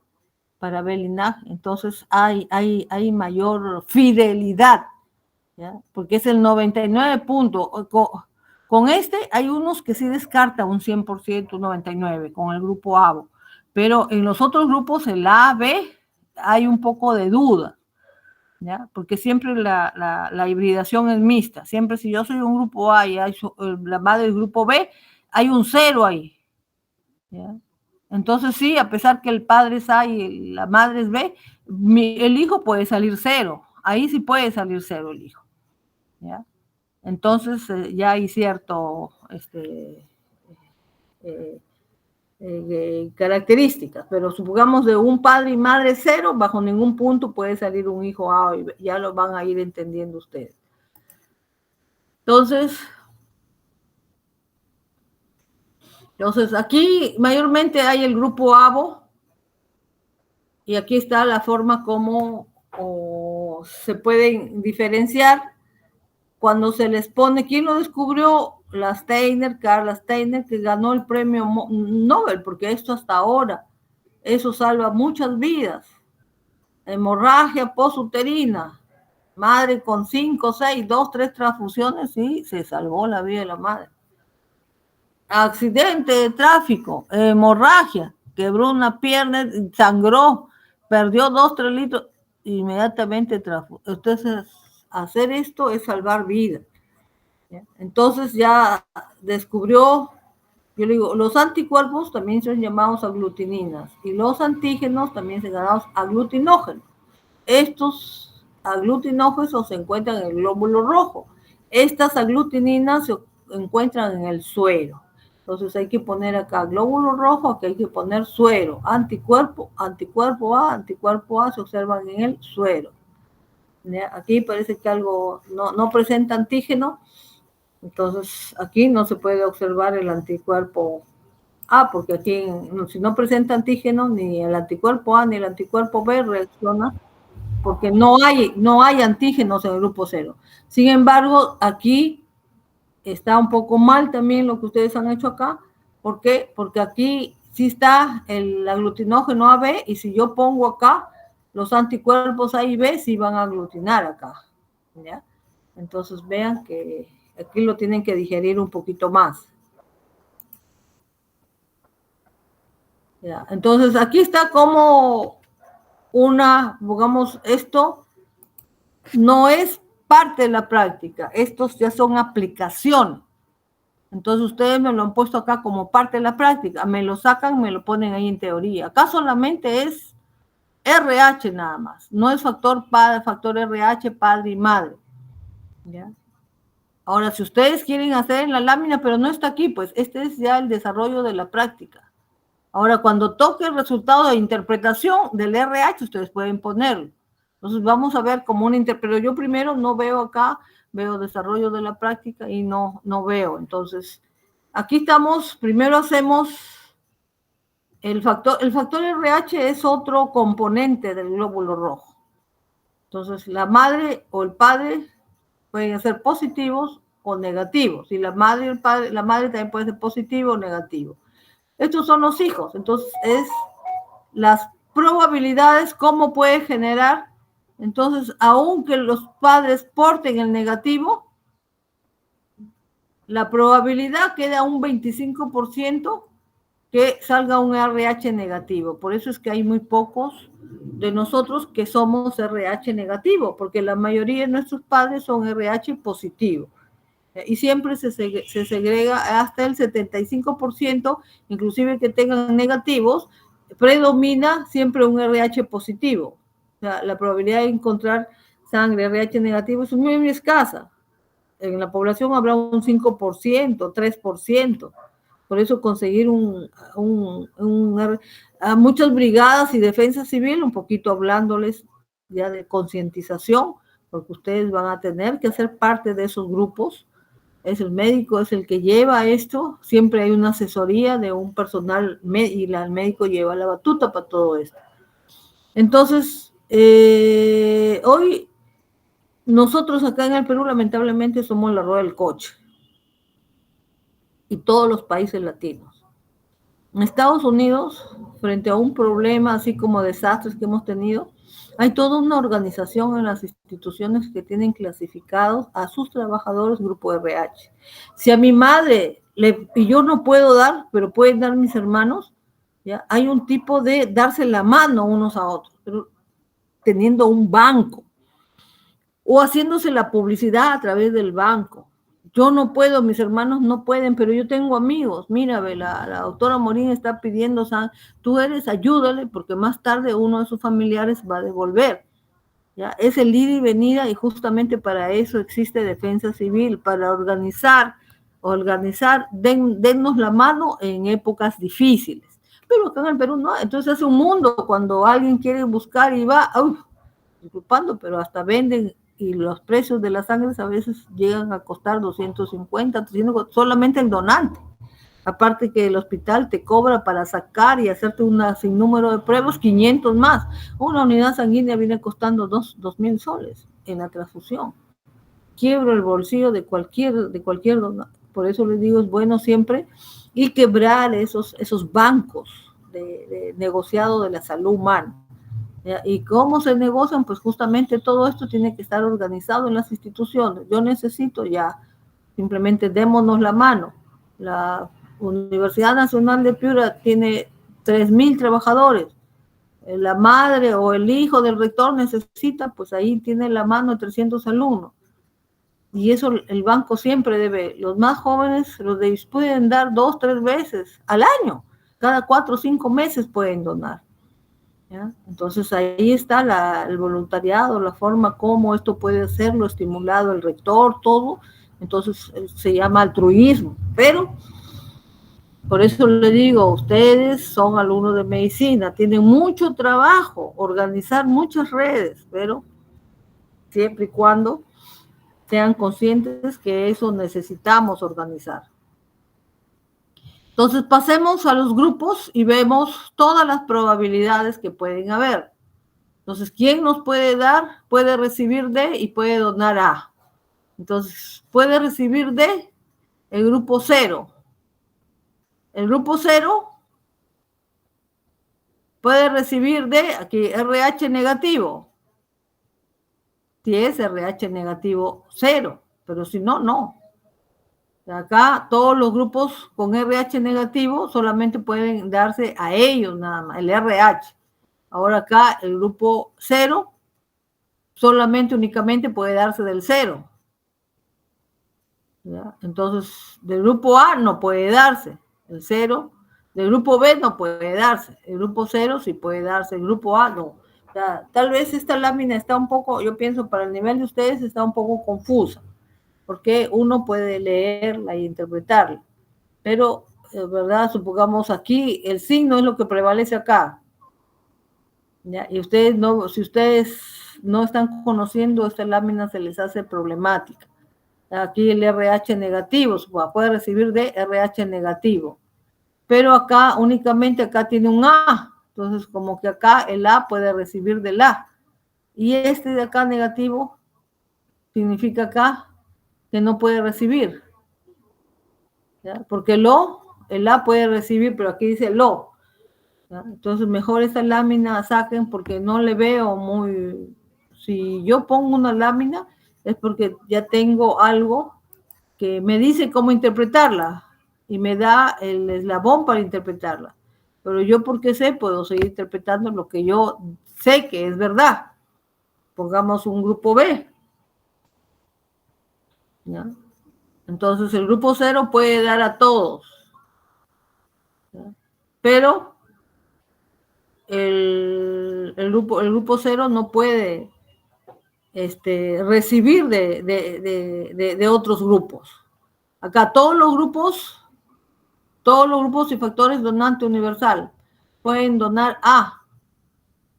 para ver el linaje. Entonces hay mayor fidelidad, ¿ya? Porque es el 99 puntos. Con este hay unos que sí descartan un 100%, un 99%, con el grupo AVO. Pero en los otros grupos, el A, B, hay un poco de duda, ¿ya? Porque siempre la hibridación es mixta. Siempre si yo soy un grupo A y hay la madre del grupo B, hay un 0 ahí, ¿ya? Entonces sí, a pesar que el padre es A y la madre es B, el hijo puede salir 0. Ahí sí puede salir 0 el hijo, ¿ya? Entonces ya hay cierto características, pero supongamos de un padre y madre 0, bajo ningún punto puede salir un hijo A, ya lo van a ir entendiendo ustedes. Entonces aquí mayormente hay el grupo ABO, y aquí está la forma como se pueden diferenciar cuando se les pone. ¿Quién lo descubrió? Carla Steiner, que ganó el premio Nobel, porque esto hasta ahora, eso salva muchas vidas. Hemorragia postuterina, madre con 5, 6, 2, 3 transfusiones, sí, se salvó la vida de la madre. Accidente de tráfico, hemorragia, quebró una pierna, sangró, perdió 2, 3 litros, inmediatamente transfusión. Entonces, hacer esto es salvar vidas. Entonces ya descubrió, yo le digo, los anticuerpos también son llamados aglutininas y los antígenos también son llamados aglutinógenos. Estos aglutinógenos se encuentran en el glóbulo rojo. Estas aglutininas se encuentran en el suero. Entonces hay que poner acá glóbulo rojo, aquí hay que poner suero, anticuerpo, anticuerpo A se observan en el suero. Aquí parece que algo no presenta antígeno, entonces aquí no se puede observar el anticuerpo A, porque aquí si no presenta antígeno, ni el anticuerpo A ni el anticuerpo B reacciona, porque no hay antígenos en el grupo 0. Sin embargo, aquí está un poco mal también lo que ustedes han hecho acá. ¿Por qué? Porque aquí sí está el aglutinógeno AB, y si yo pongo acá los anticuerpos A y B, sí van a aglutinar acá, ¿ya? Entonces vean que aquí lo tienen que digerir un poquito más. ¿Ya? Entonces aquí está como digamos, esto no es parte de la práctica, estos ya son aplicaciones. Entonces ustedes me lo han puesto acá como parte de la práctica, me lo sacan, me lo ponen ahí en teoría. Acá solamente es RH nada más, no es factor RH, padre y madre. ¿Ya? Ahora, si ustedes quieren hacer en la lámina, pero no está aquí, pues este es ya el desarrollo de la práctica. Ahora, cuando toque el resultado de interpretación del RH, ustedes pueden ponerlo. Entonces, vamos a ver como una interpretación. Pero yo primero no veo acá, veo desarrollo de la práctica y no veo. Entonces, aquí estamos, primero hacemos el factor RH es otro componente del glóbulo rojo. Entonces, la madre o el padre pueden ser positivos o negativos. Y la madre y el padre, la madre también puede ser positivo o negativo. Estos son los hijos. Entonces, es las probabilidades, cómo puede generar. Entonces, aunque los padres porten el negativo, la probabilidad queda un 25% que salga un RH negativo. Por eso es que hay muy pocos de nosotros que somos RH negativo, porque la mayoría de nuestros padres son RH positivo. Y siempre se segrega hasta el 75%, inclusive que tengan negativos, predomina siempre un RH positivo. O sea, la probabilidad de encontrar sangre RH negativo es muy escasa. En la población habrá un 5%, 3%. Por eso conseguir a muchas brigadas y defensa civil, un poquito hablándoles ya de concientización, porque ustedes van a tener que ser parte de esos grupos. Es el médico, es el que lleva esto, siempre hay una asesoría de un personal y el médico lleva la batuta para todo esto. Entonces, hoy nosotros acá en el Perú lamentablemente somos la rueda del coche, y todos los países latinos. En Estados Unidos, frente a un problema así como desastres que hemos tenido, hay toda una organización en las instituciones que tienen clasificados a sus trabajadores grupo RH. Si a mi madre, y yo no puedo dar, pero pueden dar mis hermanos, ¿ya? Hay un tipo de darse la mano unos a otros, pero teniendo un banco o haciéndose la publicidad a través del banco. Yo no puedo, mis hermanos no pueden, pero yo tengo amigos. Mira, la doctora Morín está pidiendo, tú eres, ayúdale, porque más tarde uno de sus familiares va a devolver. ¿Ya? Es el ir y venida, y justamente para eso existe defensa civil, para organizar, dennos la mano en épocas difíciles. Pero acá en el Perú no, entonces hace un mundo cuando alguien quiere buscar y va, disculpando, pero hasta venden, y los precios de la sangre a veces llegan a costar 250, 300, solamente el donante. Aparte que el hospital te cobra para sacar y hacerte un sinnúmero de pruebas, 500 más. Una unidad sanguínea viene costando 2.000 soles en la transfusión. Quiebro el bolsillo de cualquier donante. Por eso les digo, es bueno siempre y quebrar esos bancos de negociado de la salud humana. ¿Y cómo se negocian? Pues justamente todo esto tiene que estar organizado en las instituciones. Yo necesito ya, simplemente démonos la mano. La Universidad Nacional de Piura tiene 3.000 trabajadores. La madre o el hijo del rector necesita, pues ahí tiene la mano de 300 alumnos. Y eso el banco siempre debe. Los más jóvenes pueden dar 2, 3 veces al año. Cada 4 o 5 meses pueden donar. ¿Ya? Entonces ahí está el voluntariado, la forma como esto puede hacerlo, estimulado el rector, todo. Entonces se llama altruismo. Pero por eso le digo, ustedes son alumnos de medicina, tienen mucho trabajo, organizar muchas redes, pero siempre y cuando sean conscientes que eso necesitamos organizar. Entonces pasemos a los grupos y vemos todas las probabilidades que pueden haber. Entonces, ¿quién nos puede dar? Puede recibir de y puede donar a. Entonces, puede recibir de el grupo 0. El grupo 0 puede recibir de, aquí, RH negativo. Si es RH negativo, 0. Pero si no, no. Acá todos los grupos con RH negativo solamente pueden darse a ellos nada más, el RH. Ahora acá el grupo 0 solamente únicamente puede darse del 0. ¿Ya? Entonces, del grupo A no puede darse, el 0. Del grupo B no puede darse, el grupo 0 sí puede darse, el grupo A no. O sea, tal vez esta lámina está un poco, yo pienso para el nivel de ustedes está un poco confusa, porque uno puede leerla e interpretarla. Pero, ¿verdad? Supongamos aquí, el signo es lo que prevalece acá. ¿Ya? Y ustedes no, si ustedes no están conociendo esta lámina, se les hace problemática. Aquí el RH negativo, puede recibir de RH negativo. Pero acá, únicamente acá tiene un A. Entonces, como que acá el A puede recibir del A. Y este de acá negativo, significa acá que no puede recibir. ¿Ya? Porque el A puede recibir, pero aquí dice lo. ¿Ya? Entonces, mejor esta lámina saquen porque no le veo muy... Si yo pongo una lámina, es porque ya tengo algo que me dice cómo interpretarla y me da el eslabón para interpretarla. Pero yo, porque sé, puedo seguir interpretando lo que yo sé que es verdad. Pongamos un grupo B. ¿Ya? Entonces, el grupo 0 puede dar a todos. ¿Ya? Pero el grupo 0 no puede recibir de otros grupos. Acá todos los grupos y factores donante universal pueden donar a.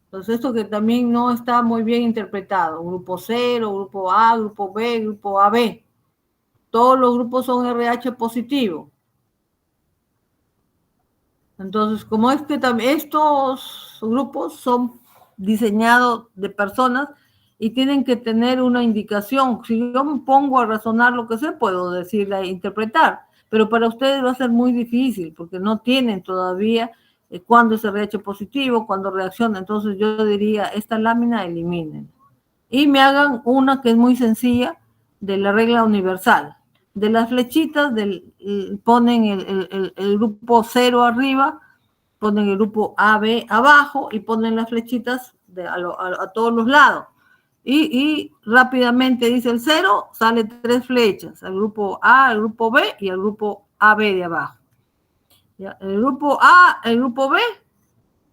Entonces, esto que también no está muy bien interpretado. Grupo 0, grupo A, grupo B, grupo AB. Todos los grupos son RH positivo. Entonces, como es que también estos grupos son diseñados de personas y tienen que tener una indicación. Si yo me pongo a razonar lo que sé, puedo decirla e interpretar, pero para ustedes va a ser muy difícil porque no tienen todavía cuándo es RH positivo, cuándo reacciona. Entonces yo diría, esta lámina eliminen. Y me hagan una que es muy sencilla de la regla universal. De las flechitas ponen el grupo 0 arriba, ponen el grupo AB abajo y ponen las flechitas a todos los lados. Y rápidamente dice el 0, sale 3 flechas, al grupo A, al grupo B y al grupo AB de abajo. ¿Ya? El grupo A, el grupo B,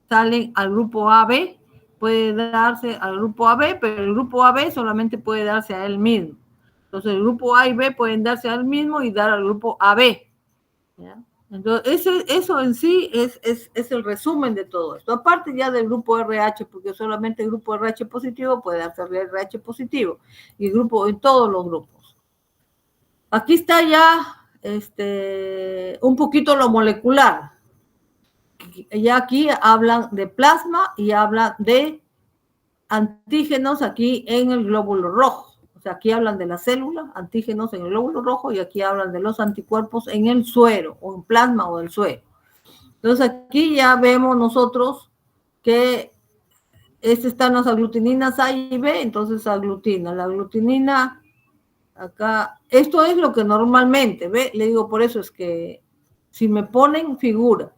salen al grupo AB, puede darse al grupo AB, pero el grupo AB solamente puede darse a él mismo. Entonces el grupo A y B pueden darse al mismo y dar al grupo AB. ¿Ya? Entonces, eso en sí es el resumen de todo esto. Aparte ya del grupo RH, porque solamente el grupo RH positivo puede hacer RH positivo, y el grupo en todos los grupos. Aquí está ya un poquito lo molecular. Ya aquí hablan de plasma y hablan de antígenos aquí en el glóbulo rojo. O sea, aquí hablan de la célula, antígenos en el glóbulo rojo, y aquí hablan de los anticuerpos en el suero, o en plasma o el suero. Entonces aquí ya vemos nosotros que están las aglutininas A y B, entonces aglutina. La aglutinina, acá, esto es lo que normalmente, ¿ve? Le digo, por eso es que si me ponen figura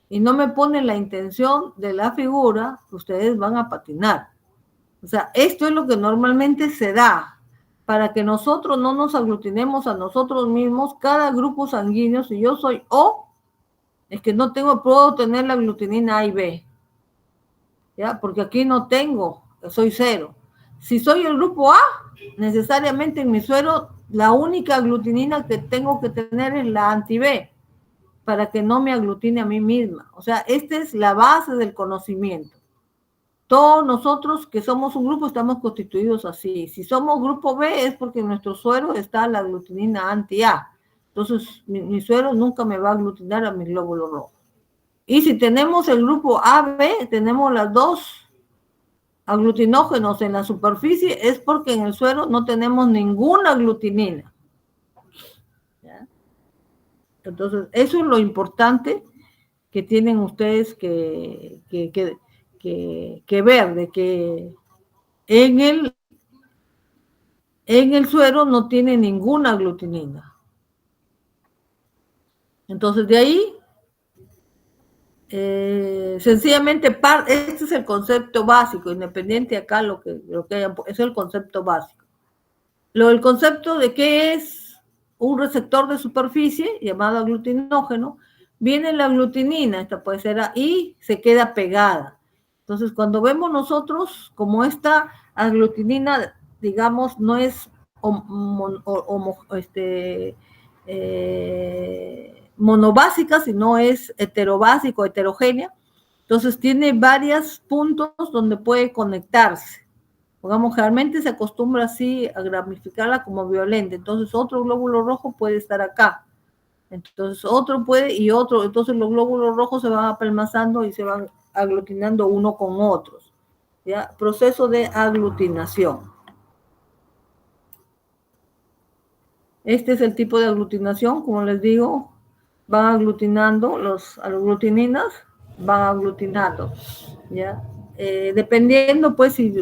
y no me ponen la intención de la figura, ustedes van a patinar. O sea, esto es lo que normalmente se da. Para que nosotros no nos aglutinemos a nosotros mismos, cada grupo sanguíneo, si yo soy O, es que no puedo tener la aglutinina A y B, ¿ya? Porque aquí no tengo, soy 0. Si soy el grupo A, necesariamente en mi suero, la única aglutinina que tengo que tener es la anti-B, para que no me aglutine a mí misma. O sea, esta es la base del conocimiento. Todos nosotros que somos un grupo estamos constituidos así. Si somos grupo B es porque en nuestro suero está la aglutinina anti-A. Entonces, mi suero nunca me va a aglutinar a mi glóbulo rojo. Y si tenemos el grupo AB, tenemos las dos aglutinógenos en la superficie, es porque en el suero no tenemos ninguna aglutinina. ¿Ya? Entonces, eso es lo importante que tienen ustedes que ver, de que en el suero no tiene ninguna aglutinina. Entonces, de ahí, sencillamente, este es el concepto básico, independiente acá lo que hayan, es el concepto básico. El concepto de qué es un receptor de superficie llamado aglutinógeno, viene la aglutinina, esta puede ser y se queda pegada. Entonces, cuando vemos nosotros como esta aglutinina, digamos, no es monobásica, sino es heterobásico, heterogénea, entonces tiene varios puntos donde puede conectarse. Digamos, generalmente se acostumbra así a gramificarla como violenta, entonces otro glóbulo rojo puede estar acá, entonces otro puede y otro, entonces los glóbulos rojos se van apelmazando y se van aglutinando uno con otros, ¿ya? Proceso de aglutinación. Este es el tipo de aglutinación, como les digo, van aglutinando, las aglutininas van aglutinando, ¿ya? Dependiendo, pues, si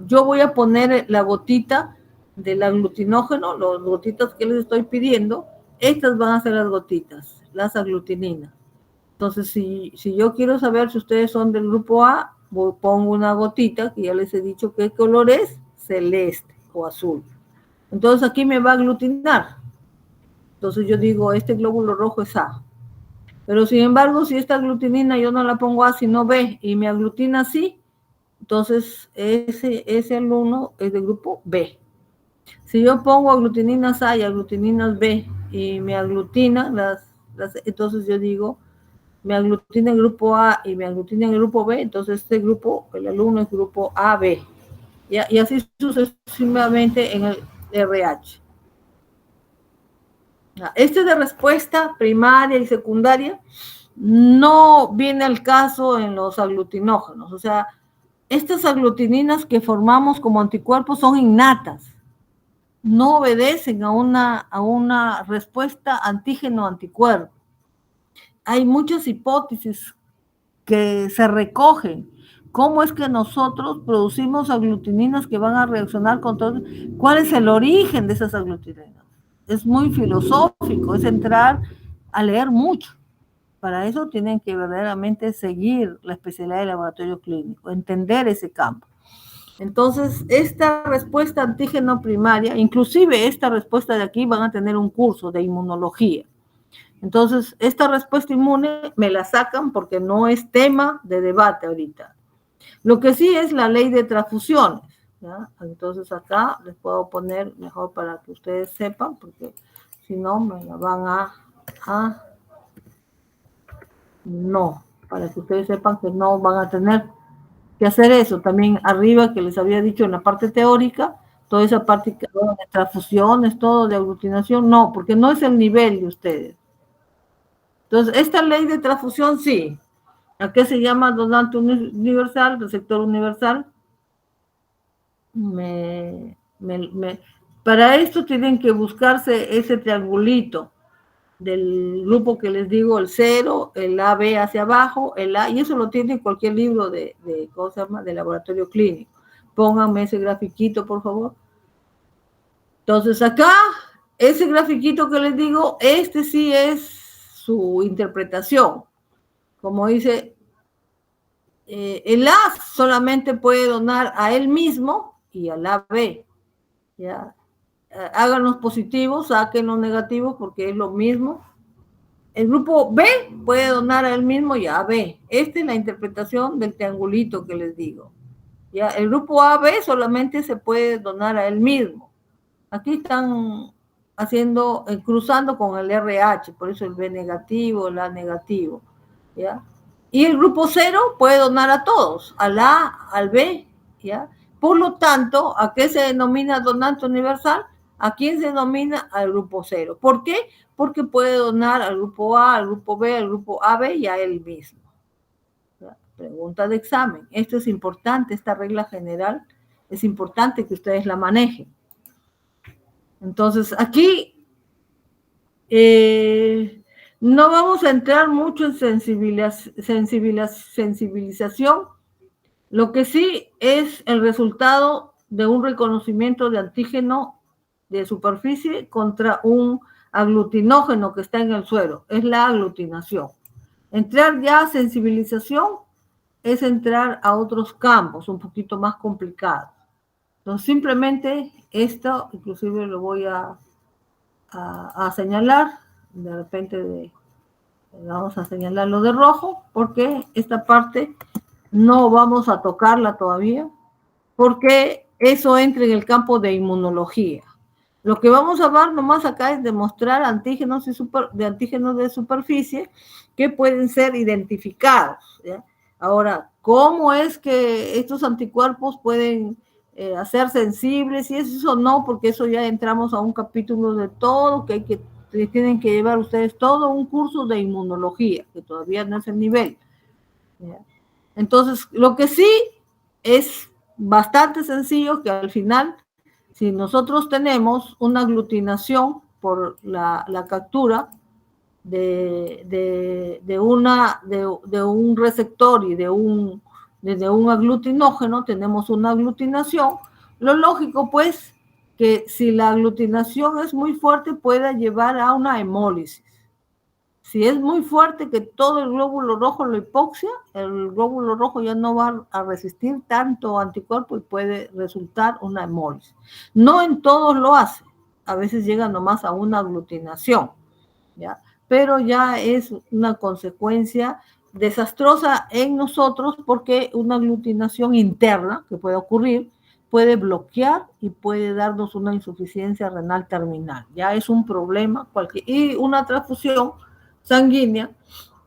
yo voy a poner la gotita del aglutinógeno, las gotitas que les estoy pidiendo, estas van a ser las gotitas, las aglutininas. Entonces, si yo quiero saber si ustedes son del grupo A, pongo una gotita, que ya les he dicho qué color es, celeste o azul. Entonces, aquí me va a aglutinar. Entonces, yo digo, este glóbulo rojo es A. Pero, sin embargo, si esta aglutinina yo no la pongo A, sino B, y me aglutina así, entonces ese alumno es del grupo B. Si yo pongo aglutininas A y aglutininas B y me aglutina, entonces yo digo, me aglutina el grupo A y me aglutina el grupo B, entonces este grupo, el alumno es grupo AB. Y así sucesivamente en el RH. Este de respuesta primaria y secundaria no viene al caso en los aglutinógenos. O sea, estas aglutininas que formamos como anticuerpos son innatas. No obedecen a una respuesta antígeno-anticuerpo. Hay muchas hipótesis que se recogen. ¿Cómo es que nosotros producimos aglutininas que van a reaccionar con todo? ¿Cuál es el origen de esas aglutininas? Es muy filosófico, es entrar a leer mucho. Para eso tienen que verdaderamente seguir la especialidad de laboratorio clínico, entender ese campo. Entonces, esta respuesta antígeno primaria, inclusive esta respuesta de aquí, van a tener un curso de inmunología. Entonces, esta respuesta inmune me la sacan porque no es tema de debate ahorita. Lo que sí es la ley de transfusiones, ¿ya? Entonces, acá les puedo poner mejor para que ustedes sepan, porque si no, me la van a no, para que ustedes sepan que no van a tener que hacer eso. También arriba, que les había dicho en la parte teórica, toda esa parte de transfusiones, todo de aglutinación, no, porque no es el nivel de ustedes. Entonces, esta ley de transfusión, sí. ¿A qué se llama donante universal, receptor universal? Para esto tienen que buscarse ese triangulito del grupo que les digo, el 0, el AB hacia abajo, el A, y eso lo tiene en cualquier libro ¿cómo se llama?, de laboratorio clínico. Pónganme ese grafiquito, por favor. Entonces, acá, ese grafiquito que les digo, este sí es su interpretación. Como dice, el A solamente puede donar a él mismo y al AB. ¿Ya? Hagan los positivos, saquen los negativos porque es lo mismo. El grupo B puede donar a él mismo y a B. Esta es la interpretación del triangulito que les digo. ¿Ya? El grupo AB solamente se puede donar a él mismo. Aquí están haciendo, cruzando con el RH, por eso el B negativo, el A negativo. ¿Ya? Y el grupo 0 puede donar a todos, al A, al B. ¿Ya? Por lo tanto, ¿a qué se denomina donante universal? ¿A quién se denomina? Al grupo 0. ¿Por qué? Porque puede donar al grupo A, al grupo B, al grupo AB y a él mismo. ¿Ya? Pregunta de examen. Esto es importante, esta regla general es importante que ustedes la manejen. Entonces, aquí no vamos a entrar mucho en sensibilización. Lo que sí es el resultado de un reconocimiento de antígeno de superficie contra un aglutinógeno que está en el suero. Es la aglutinación. Entrar ya a sensibilización es entrar a otros campos un poquito más complicados. Entonces, simplemente esto, inclusive lo voy a señalar, de repente vamos a señalarlo de rojo, porque esta parte no vamos a tocarla todavía, porque eso entra en el campo de inmunología. Lo que vamos a ver nomás acá es demostrar antígenos de superficie que pueden ser identificados, ¿ya? Ahora, ¿cómo es que estos anticuerpos pueden hacer sensibles? Y eso no, porque eso ya entramos a un capítulo de todo, que tienen que llevar ustedes todo un curso de inmunología, que todavía no es el nivel. ¿Ya? Entonces, lo que sí es bastante sencillo, que al final, si nosotros tenemos una aglutinación por la captura de un receptor y de un aglutinógeno, tenemos una aglutinación, lo lógico pues que si la aglutinación es muy fuerte pueda llevar a una hemólisis. Si es muy fuerte que todo el glóbulo rojo lo hipoxia, el glóbulo rojo ya no va a resistir tanto anticuerpo y puede resultar una hemólisis. No en todos lo hace, a veces llega nomás a una aglutinación, ¿ya? Pero ya es una consecuencia desastrosa en nosotros porque una aglutinación interna que puede ocurrir puede bloquear y puede darnos una insuficiencia renal terminal. Ya es un problema y una transfusión sanguínea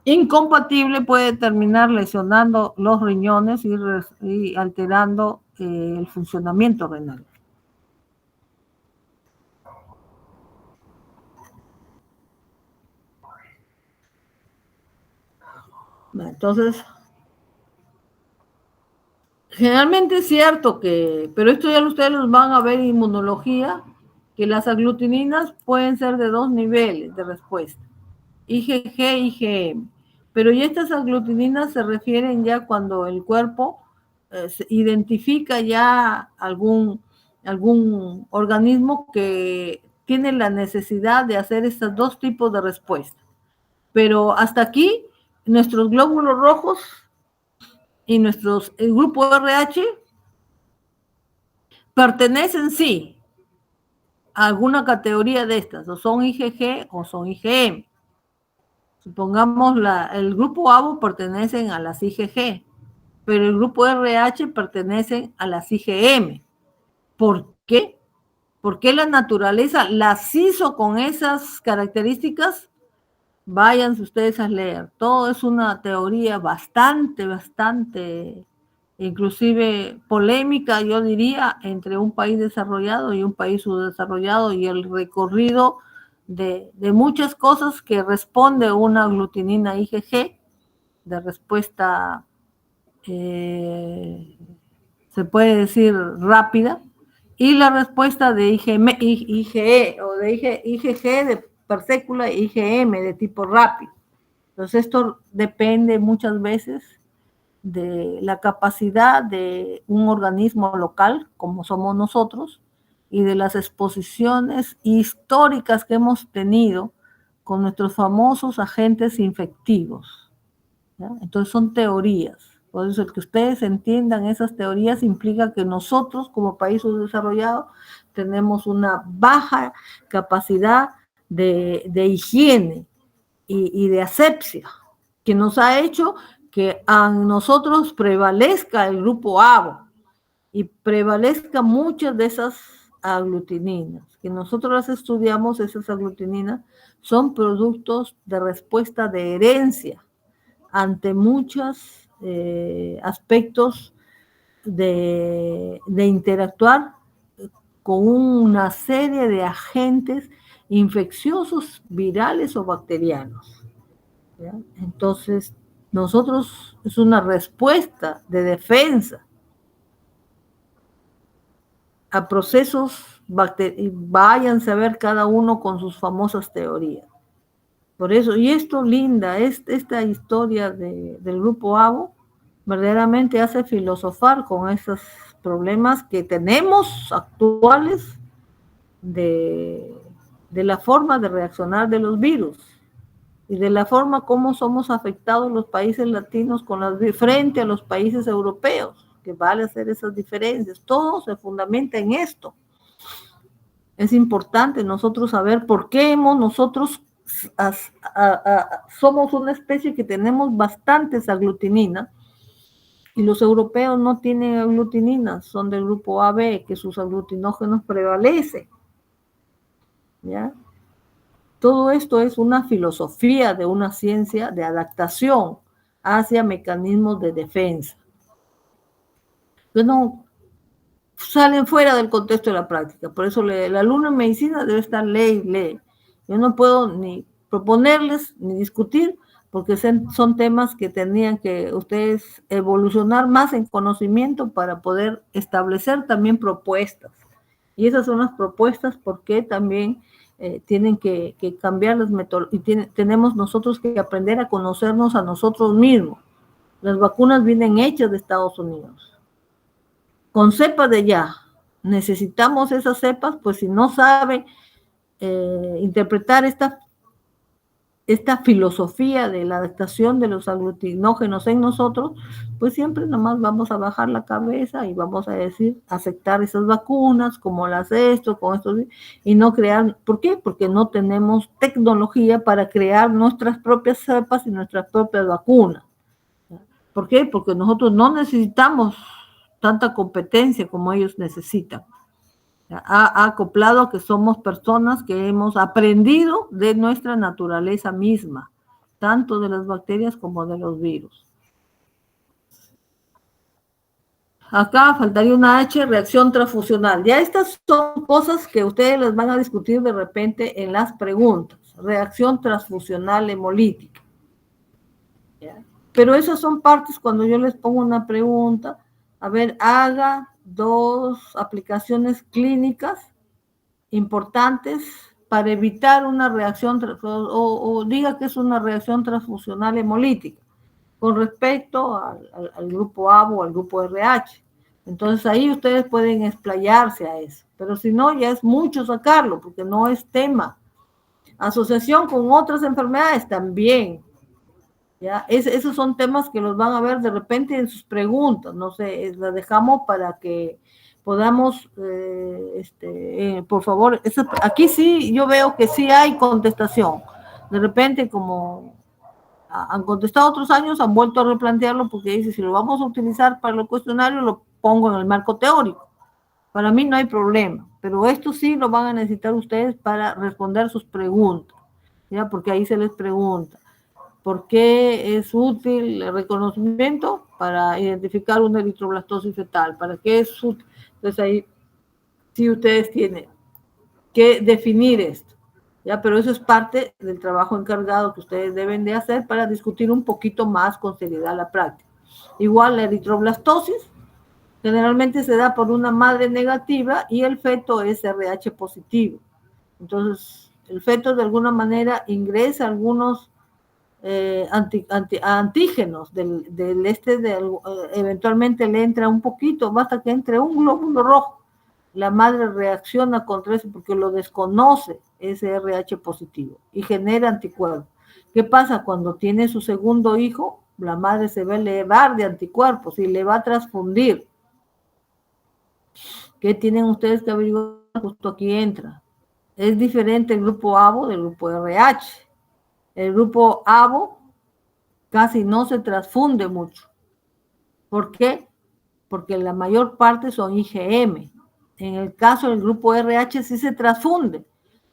incompatible puede terminar lesionando los riñones y alterando el funcionamiento renal. Entonces, generalmente es cierto pero esto ya ustedes los van a ver en inmunología, que las aglutininas pueden ser de 2 niveles de respuesta, IgG y IgM. Pero ya estas aglutininas se refieren ya cuando el cuerpo identifica ya algún organismo que tiene la necesidad de hacer estos 2 tipos de respuesta. Pero hasta aquí, nuestros glóbulos rojos y el grupo RH pertenecen, sí, a alguna categoría de estas, o son IgG o son IgM. Supongamos el grupo ABO pertenecen a las IgG, pero el grupo RH pertenecen a las IgM. ¿Por qué? ¿Por qué la naturaleza las hizo con esas características? Váyanse ustedes a leer. Todo es una teoría bastante, inclusive polémica, yo diría, entre un país desarrollado y un país subdesarrollado, y el recorrido de muchas cosas que responde una aglutinina IgG de respuesta, se puede decir, rápida, y la respuesta de IgE o de IgG de partícula e IgM de tipo rápido. Entonces esto depende muchas veces de la capacidad de un organismo local, como somos nosotros, y de las exposiciones históricas que hemos tenido con nuestros famosos agentes infectivos, ¿ya? Entonces son teorías. Por eso el que ustedes entiendan esas teorías implica que nosotros, como país subdesarrollado, tenemos una baja capacidad de higiene y de asepsia, que nos ha hecho que a nosotros prevalezca el grupo ABO y prevalezca muchas de esas aglutininas. Que nosotros las estudiamos, esas aglutininas son productos de respuesta de herencia ante muchos aspectos de interactuar con una serie de agentes infecciosos, virales o bacterianos, ¿ya? Entonces, nosotros es una respuesta de defensa a procesos bacterianos. Váyanse a ver cada uno con sus famosas teorías. Por eso, y esto, Linda, esta historia del grupo ABO verdaderamente hace filosofar con esos problemas que tenemos actuales de la forma de reaccionar de los virus y de la forma como somos afectados los países latinos frente a los países europeos, que vale hacer esas diferencias. Todo se fundamenta en esto. Es importante nosotros saber por qué nosotros somos una especie que tenemos bastantes aglutininas y los europeos no tienen aglutininas, son del grupo AB, que sus aglutinógenos prevalecen, ¿ya? Todo esto es una filosofía de una ciencia de adaptación hacia mecanismos de defensa. Bueno, salen fuera del contexto de la práctica. Por eso el alumno en medicina debe estar lee. Yo no puedo ni proponerles ni discutir, porque son temas que tendrían que ustedes evolucionar más en conocimiento para poder establecer también propuestas. Y esas son las propuestas porque también tienen que cambiar las metodologías y tenemos nosotros que aprender a conocernos a nosotros mismos. Las vacunas vienen hechas de Estados Unidos con cepas de ya. Necesitamos esas cepas, pues si no sabe interpretar esta filosofía de la adaptación de los aglutinógenos en nosotros, pues siempre nomás vamos a bajar la cabeza y vamos a decir, aceptar esas vacunas, como las con esto, y no crear. ¿Por qué? Porque no tenemos tecnología para crear nuestras propias cepas y nuestras propias vacunas. ¿Por qué? Porque nosotros no necesitamos tanta competencia como ellos necesitan. Ha acoplado a que somos personas que hemos aprendido de nuestra naturaleza misma, tanto de las bacterias como de los virus. Acá faltaría una H, reacción transfusional. Ya estas son cosas que ustedes les van a discutir de repente en las preguntas. Reacción transfusional hemolítica. ¿Ya? Pero esas son partes cuando yo les pongo una pregunta. A ver, haga 2 aplicaciones clínicas importantes para evitar una reacción o diga que es una reacción transfusional hemolítica con respecto al grupo ABO o al grupo RH. Entonces ahí ustedes pueden explayarse a eso, pero si no ya es mucho sacarlo porque no es tema Asociación con otras enfermedades también. ¿Ya? Esos son temas que los van a ver de repente en sus preguntas, no sé, las dejamos para que podamos, por favor, aquí sí yo veo que sí hay contestación. De repente, como han contestado otros años, han vuelto a replantearlo porque dice, si lo vamos a utilizar para el cuestionario, lo pongo en el marco teórico. Para mí no hay problema, pero esto sí lo van a necesitar ustedes para responder sus preguntas, ¿ya? Porque ahí se les pregunta. ¿Por qué es útil el reconocimiento? Para identificar una eritroblastosis fetal. ¿Para qué es útil? Entonces ahí sí ustedes tienen que definir esto. ¿Ya? Pero eso es parte del trabajo encargado que ustedes deben de hacer para discutir un poquito más con seriedad la práctica. Igual la eritroblastosis generalmente se da por una madre negativa y el feto es RH positivo. Entonces, el feto de alguna manera ingresa algunos antígenos eventualmente le entra un poquito, basta que entre un glóbulo rojo. La madre reacciona contra eso porque lo desconoce, ese RH positivo, y genera anticuerpos. ¿Qué pasa? Cuando tiene su segundo hijo, la madre se va a elevar de anticuerpos y le va a transfundir. ¿Qué tienen ustedes que averiguar? Justo aquí entra. Es diferente el grupo ABO del grupo RH. El grupo ABO casi no se transfunde mucho. ¿Por qué? Porque la mayor parte son IgM. En el caso del grupo RH sí se transfunde,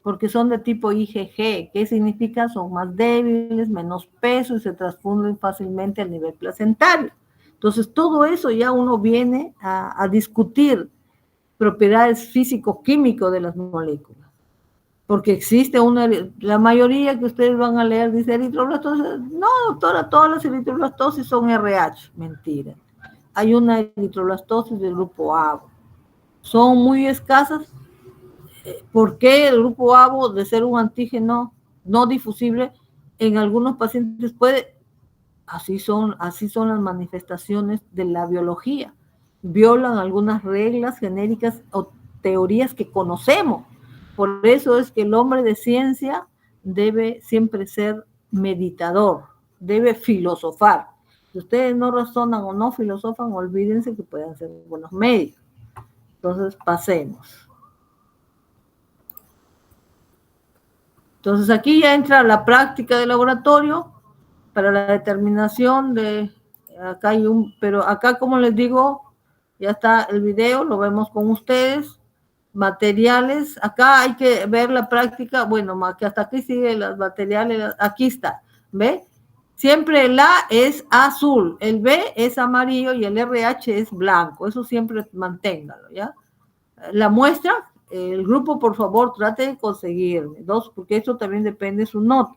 porque son de tipo IgG. ¿Qué significa? Son más débiles, menos peso y se transfunden fácilmente a nivel placentario. Entonces, todo eso ya uno viene a discutir propiedades físico-químicas de las moléculas. Porque existe la mayoría que ustedes van a leer dice eritroblastosis. No, doctora, todas las eritroblastosis son RH. Mentira. Hay una eritroblastosis del grupo ABO. Son muy escasas. ¿Por qué el grupo ABO, de ser un antígeno no difusible, en algunos pacientes puede? Así son las manifestaciones de la biología. Violan algunas reglas genéricas o teorías que conocemos. Por eso es que el hombre de ciencia debe siempre ser meditador, debe filosofar. Si ustedes no razonan o no filosofan, olvídense que pueden ser buenos médicos. Entonces, pasemos. Entonces, aquí ya entra la práctica de laboratorio para la determinación de, acá hay pero acá, como les digo, ya está el video, lo vemos con ustedes, materiales, acá hay que ver la práctica, bueno, que hasta aquí sigue los materiales, aquí está, ¿ve? Siempre el A es azul, el B es amarillo y el RH es blanco, eso siempre manténgalo, ¿ya? La muestra, el grupo, por favor, trate de conseguirme, porque esto también depende de su nota,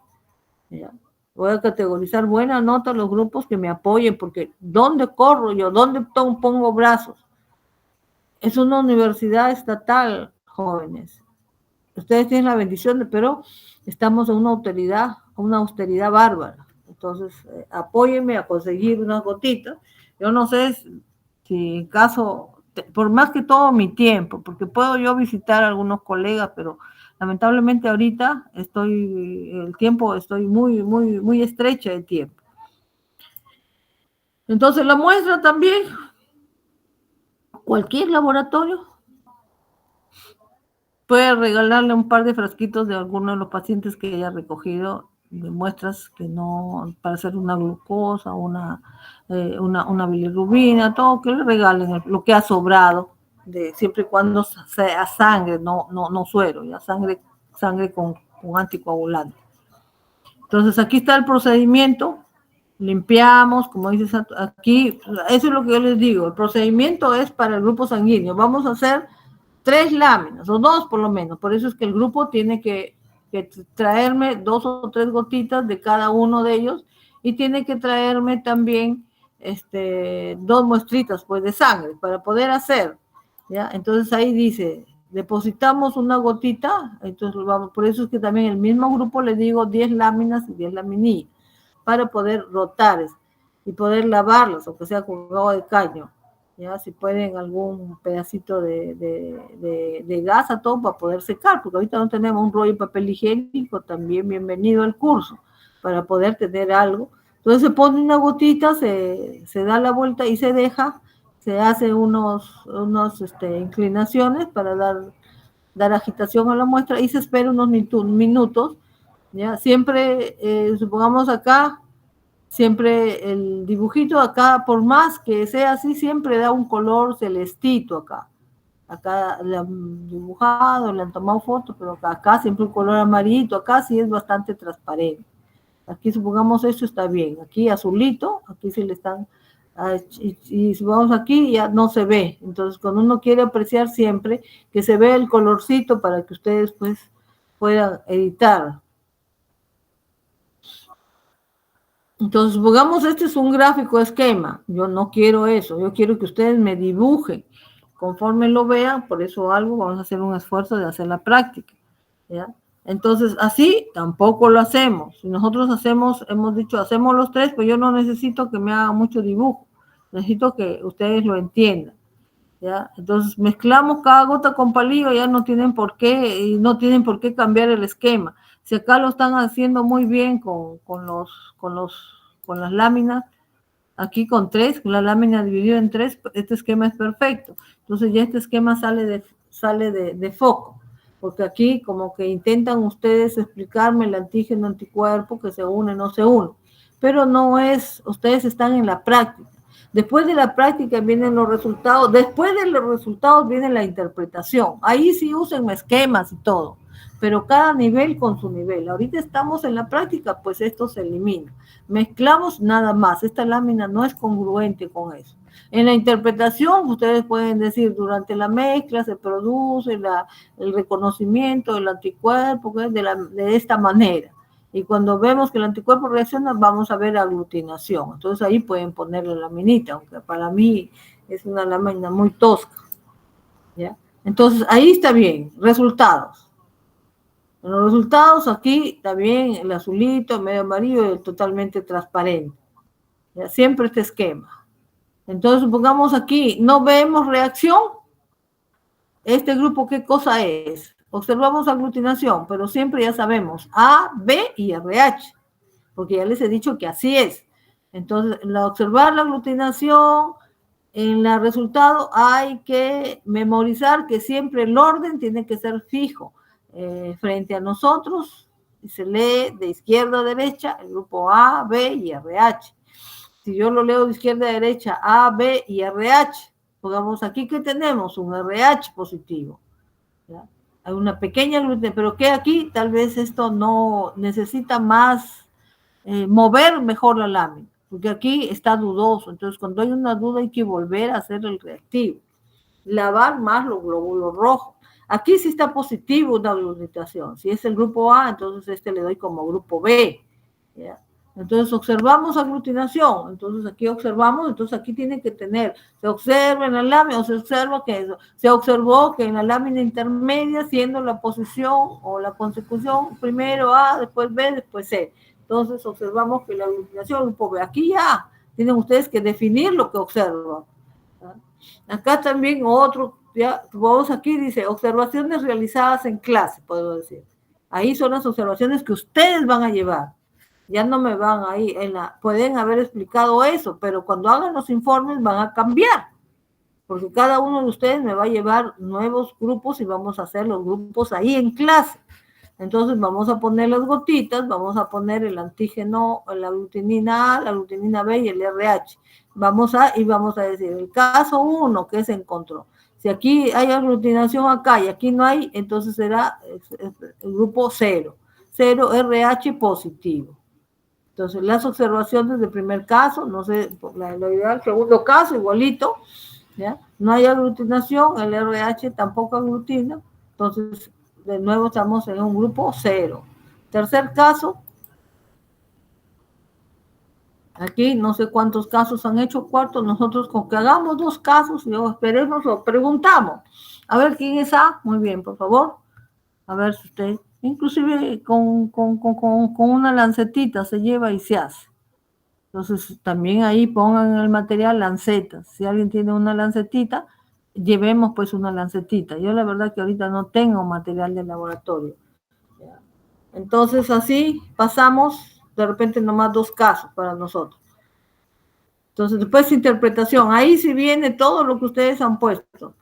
¿ya? Voy a categorizar buena nota a los grupos que me apoyen, porque ¿dónde corro yo? ¿Dónde pongo brazos? Es una universidad estatal, jóvenes. Ustedes tienen la bendición, pero estamos en una austeridad bárbara. Entonces, apóyenme a conseguir unas gotitas. Yo no sé si en caso, por más que todo mi tiempo, porque puedo yo visitar a algunos colegas, pero lamentablemente ahorita estoy muy estrecha de tiempo. Entonces, la muestra también, cualquier laboratorio puede regalarle un par de frasquitos de alguno de los pacientes que haya recogido de muestras que no, para hacer una glucosa, una bilirrubina, todo, que le regalen lo que ha sobrado, siempre y cuando sea sangre, no suero, ya sangre con anticoagulante. Entonces aquí está el procedimiento, limpiamos, como dices aquí, eso es lo que yo les digo, el procedimiento es para el grupo sanguíneo, vamos a hacer 3 láminas, o 2 por lo menos, por eso es que el grupo tiene que traerme 2 o 3 gotitas de cada uno de ellos, y tiene que traerme también 2 muestritas pues de sangre, para poder hacer, ¿ya? Entonces ahí dice, depositamos una gotita, entonces por eso es que también el mismo grupo le digo 10 láminas y 10 laminillas, para poder rotar y poder lavarlas, aunque sea con agua de caño, ya si pueden algún pedacito de gasa, todo para poder secar, porque ahorita no tenemos un rollo de papel higiénico, también bienvenido al curso, para poder tener algo. Entonces se pone una gotita, se da la vuelta y se deja, se hace unos inclinaciones para dar agitación a la muestra y se espera unos minutos, ya siempre, supongamos acá, siempre el dibujito acá, por más que sea así, siempre da un color celestito acá. Acá le han dibujado, le han tomado fotos, pero acá siempre un color amarillito, acá sí es bastante transparente. Aquí supongamos esto está bien, aquí azulito, aquí sí le están, y si vamos aquí ya no se ve. Entonces cuando uno quiere apreciar siempre que se ve el colorcito para que ustedes pues puedan editar. Entonces, supongamos este es un gráfico esquema, yo no quiero eso, yo quiero que ustedes me dibujen, conforme lo vean, por eso algo, vamos a hacer un esfuerzo de hacer la práctica, ¿ya? Entonces, así tampoco lo hacemos, si nosotros hacemos, hemos dicho, hacemos los tres, pues yo no necesito que me hagan mucho dibujo, necesito que ustedes lo entiendan, ¿ya? Entonces, mezclamos cada gota con palillo, ya no tienen por qué, y no tienen por qué cambiar el esquema. Si acá lo están haciendo muy bien con las láminas, aquí con tres, con la lámina dividida en tres, este esquema es perfecto. Entonces ya este esquema sale de foco, porque aquí como que intentan ustedes explicarme el antígeno anticuerpo que se une, no se une, pero no es, ustedes están en la práctica. Después de la práctica vienen los resultados, después de los resultados viene la interpretación. Ahí sí usen esquemas y todo, pero cada nivel con su nivel. Ahorita estamos en la práctica, pues esto se elimina. Mezclamos nada más, esta lámina no es congruente con eso. En la interpretación, ustedes pueden decir, durante la mezcla se produce el reconocimiento del anticuerpo de esta manera. Y cuando vemos que el anticuerpo reacciona, vamos a ver aglutinación. Entonces ahí pueden poner la laminita, aunque para mí es una lámina muy tosca, ¿ya? Entonces ahí está bien, resultados. En los resultados aquí está bien el azulito, medio amarillo y totalmente transparente. ¿Ya? Siempre este esquema. Entonces supongamos aquí, no vemos reacción. Este grupo, ¿qué cosa es? Observamos aglutinación, pero siempre ya sabemos A, B y RH, porque ya les he dicho que así es. Entonces, observar la aglutinación, en el resultado hay que memorizar que siempre el orden tiene que ser fijo. Frente a nosotros, se lee de izquierda a derecha el grupo A, B y RH. Si yo lo leo de izquierda a derecha, A, B y RH, pongamos aquí que tenemos un RH positivo, ¿ya? Hay una pequeña gluten, pero que aquí tal vez esto no necesita más mover mejor la lámina, porque aquí está dudoso. Entonces cuando hay una duda hay que volver a hacer el reactivo, lavar más los glóbulos rojos. Aquí sí está positivo una aglutinación. Si es el grupo A, entonces le doy como grupo B, ¿ya? Entonces observamos aglutinación, entonces aquí observamos, entonces aquí tiene que tener, se observa en la lámina, o se observa que eso, se observó que en la lámina intermedia, siendo la posición o la consecución, primero A, después B, después C. Entonces observamos que la aglutinación, grupo B, aquí ya tienen ustedes que definir lo que observan. Acá también otro, ya, vamos aquí, dice, observaciones realizadas en clase, puedo decir. Ahí son las observaciones que ustedes van a llevar. Ya no me van ahí, pueden haber explicado eso, pero cuando hagan los informes van a cambiar, porque cada uno de ustedes me va a llevar nuevos grupos y vamos a hacer los grupos ahí en clase. Entonces vamos a poner las gotitas, vamos a poner el antígeno, la glutinina A, la glutinina B y el RH. Y vamos a decir, el caso 1 que se encontró. Si aquí hay aglutinación acá y aquí no hay, entonces será el grupo 0. 0 RH positivo. Entonces, las observaciones del primer caso, no sé, lo ideal, segundo caso, igualito, ¿ya? No hay aglutinación, el RH tampoco aglutina, entonces, de nuevo estamos en un grupo 0. Tercer caso, aquí no sé cuántos casos han hecho, cuarto, nosotros con que hagamos 2 casos, y esperemos o preguntamos, a ver quién es A, muy bien, por favor, a ver si usted, inclusive con una lancetita se lleva y se hace. Entonces, también ahí pongan en el material lancetas. Si alguien tiene una lancetita, llevemos pues una lancetita. Yo la verdad que ahorita no tengo material de laboratorio. Entonces, así pasamos de repente nomás 2 casos para nosotros. Entonces, después interpretación. Ahí sí viene todo lo que ustedes han puesto.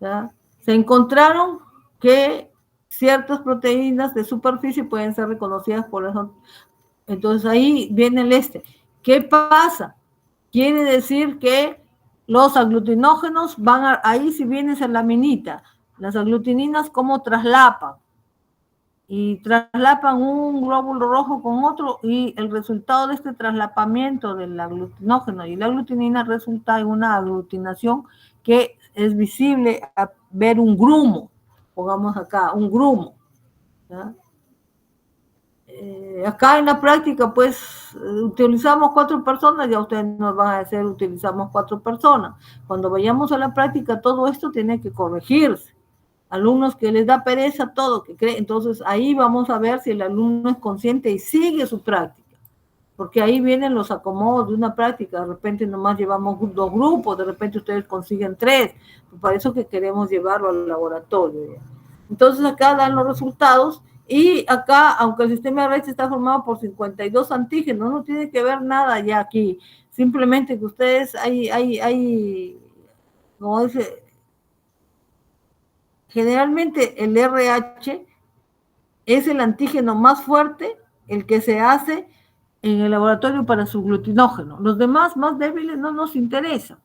¿Ya? Se encontraron que ciertas proteínas de superficie pueden ser reconocidas por eso. Entonces ahí viene el ¿Qué pasa? Quiere decir que los aglutinógenos van ahí si viene esa laminita. Las aglutininas cómo traslapan. Y traslapan un glóbulo rojo con otro y el resultado de este traslapamiento del aglutinógeno y la aglutinina resulta en una aglutinación que es visible a ver un grumo, pongamos acá, un grumo. ¿Ya? Acá en la práctica, pues, utilizamos 4 personas, ya ustedes nos van a decir, utilizamos 4 personas. Cuando vayamos a la práctica, todo esto tiene que corregirse. Alumnos que les da pereza todo, que creen, entonces ahí vamos a ver si el alumno es consciente y sigue su práctica, porque ahí vienen los acomodos de una práctica, de repente nomás llevamos 2 grupos, de repente ustedes consiguen 3, para eso que queremos llevarlo al laboratorio. Entonces acá dan los resultados y acá, aunque el sistema RH está formado por 52 antígenos, no tiene que ver nada ya aquí, simplemente que ustedes como dice, generalmente el RH es el antígeno más fuerte, el que se hace en el laboratorio para su glutinógeno. Los demás más débiles no nos interesan.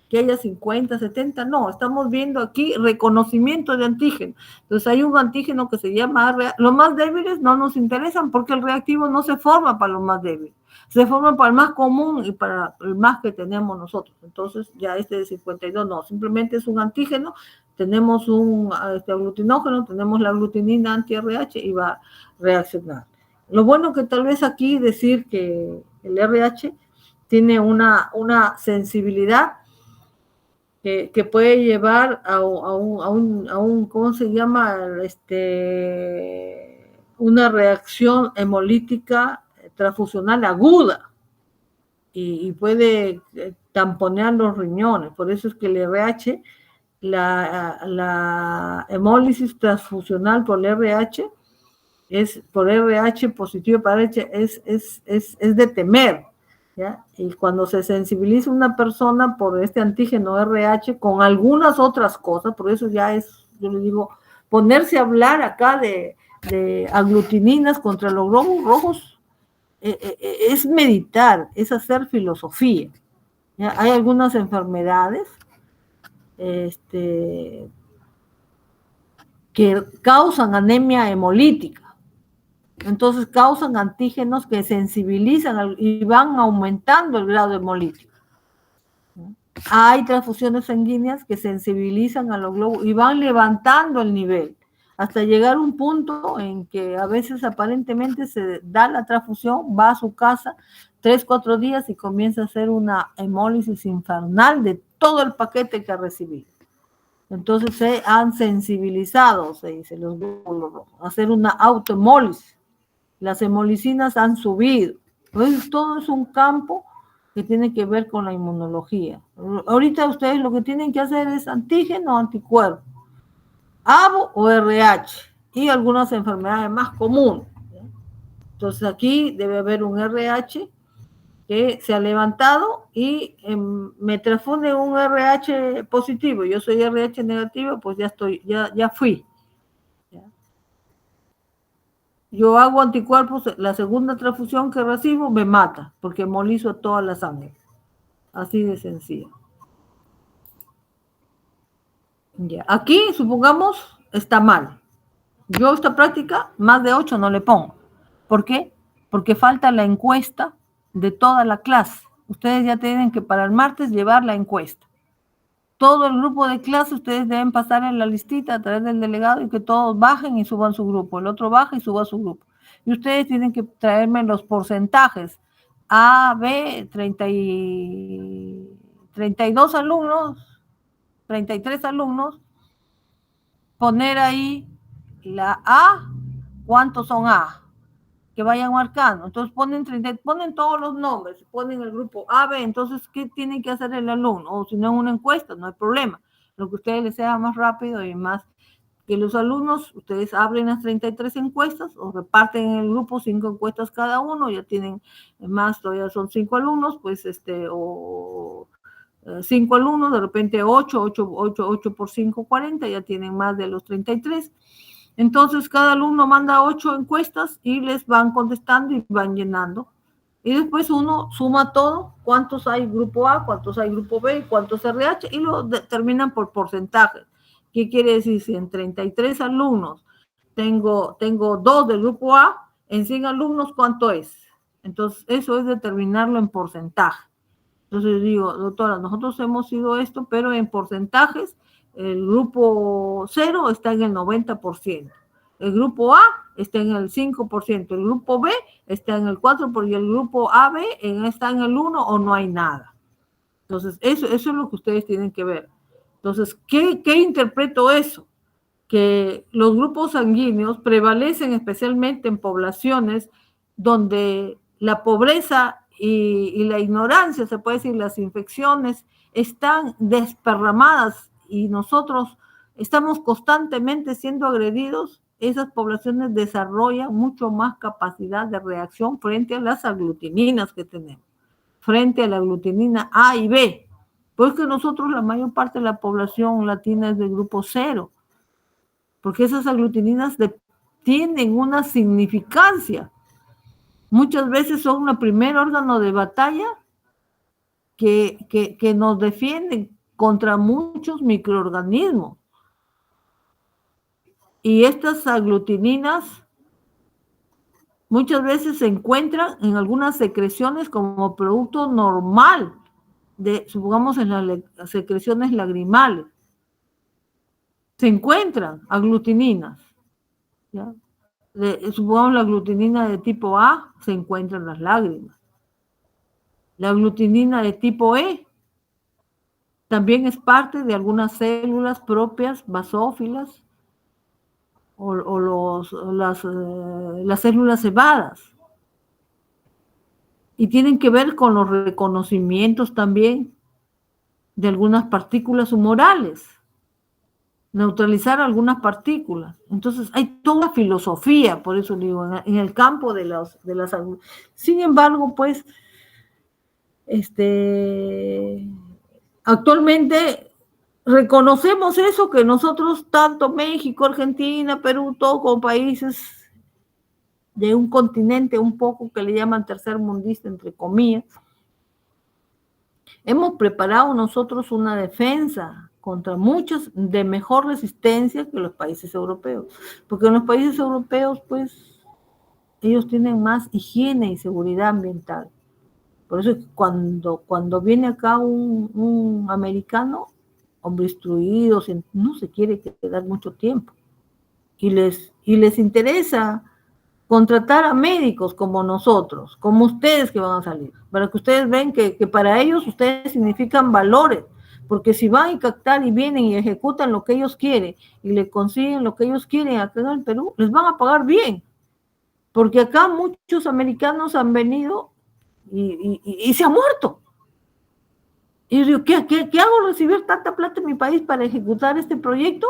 Que haya 50, 70, no, estamos viendo aquí reconocimiento de antígeno. Entonces hay un antígeno que se llama los más débiles no nos interesan porque el reactivo no se forma para los más débiles, se forma para el más común y para el más que tenemos nosotros. Entonces ya este de 52 no, simplemente es un antígeno, tenemos un aglutinógeno, tenemos la glutinina anti-RH y va a reaccionar. Lo bueno que tal vez aquí decir que el RH tiene una sensibilidad que puede llevar a un, ¿cómo se llama? Una reacción hemolítica transfusional aguda y puede tamponear los riñones. Por eso es que el RH, la hemólisis transfusional por RH, por RH positivo para RH, es de temer. ¿Ya? Y cuando se sensibiliza una persona por este antígeno RH con algunas otras cosas, por eso ya es, yo le digo, ponerse a hablar acá de aglutininas contra los glóbulos rojos, es meditar, es hacer filosofía. ¿Ya? Hay algunas enfermedades que causan anemia hemolítica. Entonces causan antígenos que sensibilizan y van aumentando el grado hemolítico. Hay transfusiones sanguíneas que sensibilizan a los glóbulos y van levantando el nivel hasta llegar a un punto en que a veces aparentemente se da la transfusión, va a su casa 3, 4 días y comienza a hacer una hemólisis infernal de todo el paquete que ha recibido. Entonces se han sensibilizado, se dice, los glóbulos rojos, a hacer una autohemólisis. Las hemolicinas han subido. Entonces, todo es un campo que tiene que ver con la inmunología. Ahorita ustedes lo que tienen que hacer es antígeno o anticuerpo, ABO o RH, y algunas enfermedades más comunes. Entonces, aquí debe haber un RH que se ha levantado y me transfunde un RH positivo. Yo soy RH negativo, pues ya fui. Yo hago anticuerpos, la segunda transfusión que recibo me mata, porque hemolizo toda la sangre. Así de sencillo. Ya. Aquí, supongamos, está mal. Yo esta práctica, más de 8 no le pongo. ¿Por qué? Porque falta la encuesta de toda la clase. Ustedes ya tienen que para el martes llevar la encuesta. Todo el grupo de clase, ustedes deben pasar en la listita a través del delegado y que todos bajen y suban su grupo. El otro baja y suba su grupo. Y ustedes tienen que traerme los porcentajes. A, B, 32 alumnos, 33 alumnos, poner ahí la A, ¿cuántos son A? que vayan marcando. Entonces ponen todos los nombres, ponen el grupo A, B. Entonces, ¿qué tiene que hacer el alumno? O si no, en una encuesta, no hay problema. Lo que a ustedes les sea más rápido y más que los alumnos, ustedes abren las 33 encuestas o reparten en el grupo 5 encuestas cada uno, ya tienen más, todavía son 5 alumnos, pues 5 alumnos, de repente 8 por 5, 40, ya tienen más de los 33. Entonces, cada alumno manda 8 encuestas y les van contestando y van llenando. Y después uno suma todo, cuántos hay grupo A, cuántos hay grupo B, cuántos RH, y lo determinan por porcentaje. ¿Qué quiere decir? Si en 33 alumnos tengo 2 del grupo A, en 100 alumnos, ¿cuánto es? Entonces, eso es determinarlo en porcentaje. Entonces digo, doctora, nosotros hemos sido esto, pero en porcentajes, el grupo 0 está en el 90%, el grupo A está en el 5%, el grupo B está en el 4%, y el grupo AB está en el 1% o no hay nada. Entonces, eso es lo que ustedes tienen que ver. Entonces, ¿qué interpreto eso? Que los grupos sanguíneos prevalecen especialmente en poblaciones donde la pobreza y la ignorancia, se puede decir, las infecciones están desparramadas y nosotros estamos constantemente siendo agredidos. Esas poblaciones desarrollan mucho más capacidad de reacción frente a las aglutininas que tenemos, frente a la aglutinina A y B. Pues que nosotros, la mayor parte de la población latina es del grupo 0, porque esas aglutininas tienen una significancia. Muchas veces son el primer órgano de batalla que nos defienden contra muchos microorganismos. Y estas aglutininas muchas veces se encuentran en algunas secreciones como producto normal, supongamos en las secreciones lagrimales. Se encuentran aglutininas, ¿ya? Supongamos la aglutinina de tipo A, se encuentra en las lágrimas. La aglutinina de tipo E también es parte de algunas células propias, basófilas, o las células cebadas. Y tienen que ver con los reconocimientos también de algunas partículas humorales, neutralizar algunas partículas. Entonces hay toda una filosofía, por eso digo, en el campo de las Sin embargo, pues, actualmente reconocemos eso, que nosotros, tanto México, Argentina, Perú, todos como países de un continente un poco que le llaman tercermundista, entre comillas, hemos preparado nosotros una defensa contra muchos de mejor resistencia que los países europeos, porque en los países europeos, pues, ellos tienen más higiene y seguridad ambiental. Por eso cuando viene acá un americano, hombre instruido, no se quiere quedar mucho tiempo, y les interesa contratar a médicos como nosotros, como ustedes que van a salir, para que ustedes ven que para ellos ustedes significan valores, porque si van y captar y vienen y ejecutan lo que ellos quieren y le consiguen lo que ellos quieren acá en el Perú, les van a pagar bien, porque acá muchos americanos han venido y se han muerto. Y yo digo, ¿qué hago recibir tanta plata en mi país para ejecutar este proyecto?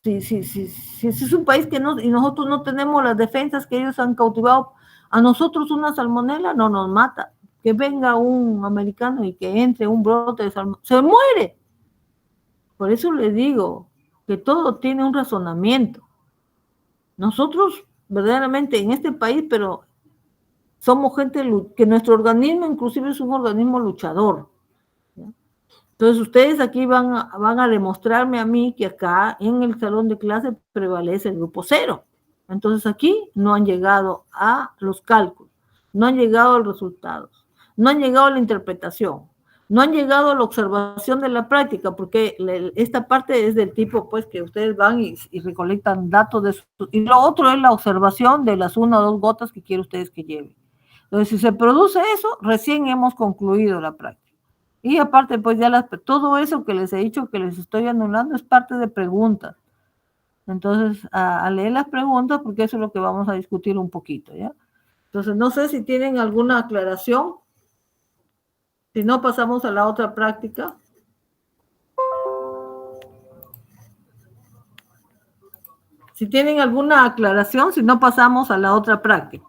Si es un país y nosotros no tenemos las defensas que ellos han cautivado, a nosotros una salmonela no nos mata. Que venga un americano y que entre un brote de salmonela, se muere. Por eso le digo que todo tiene un razonamiento. Nosotros verdaderamente en este país, pero somos gente que nuestro organismo inclusive es un organismo luchador. Entonces ustedes aquí van a demostrarme a mí que acá en el salón de clase prevalece el grupo 0. Entonces aquí no han llegado a los cálculos, no han llegado a los resultados, no han llegado a la interpretación, no han llegado a la observación de la práctica, porque esta parte es del tipo, pues, que ustedes van y recolectan datos y lo otro es la observación de las 1 o 2 gotas que quieren ustedes que lleven. Entonces, si se produce eso, recién hemos concluido la práctica. Y aparte, pues ya todo eso que les he dicho que les estoy anulando es parte de preguntas. Entonces, a leer las preguntas, porque eso es lo que vamos a discutir un poquito, ¿ya? Entonces, no sé si tienen alguna aclaración. Si no, pasamos a la otra práctica. Si tienen alguna aclaración, si no, pasamos a la otra práctica.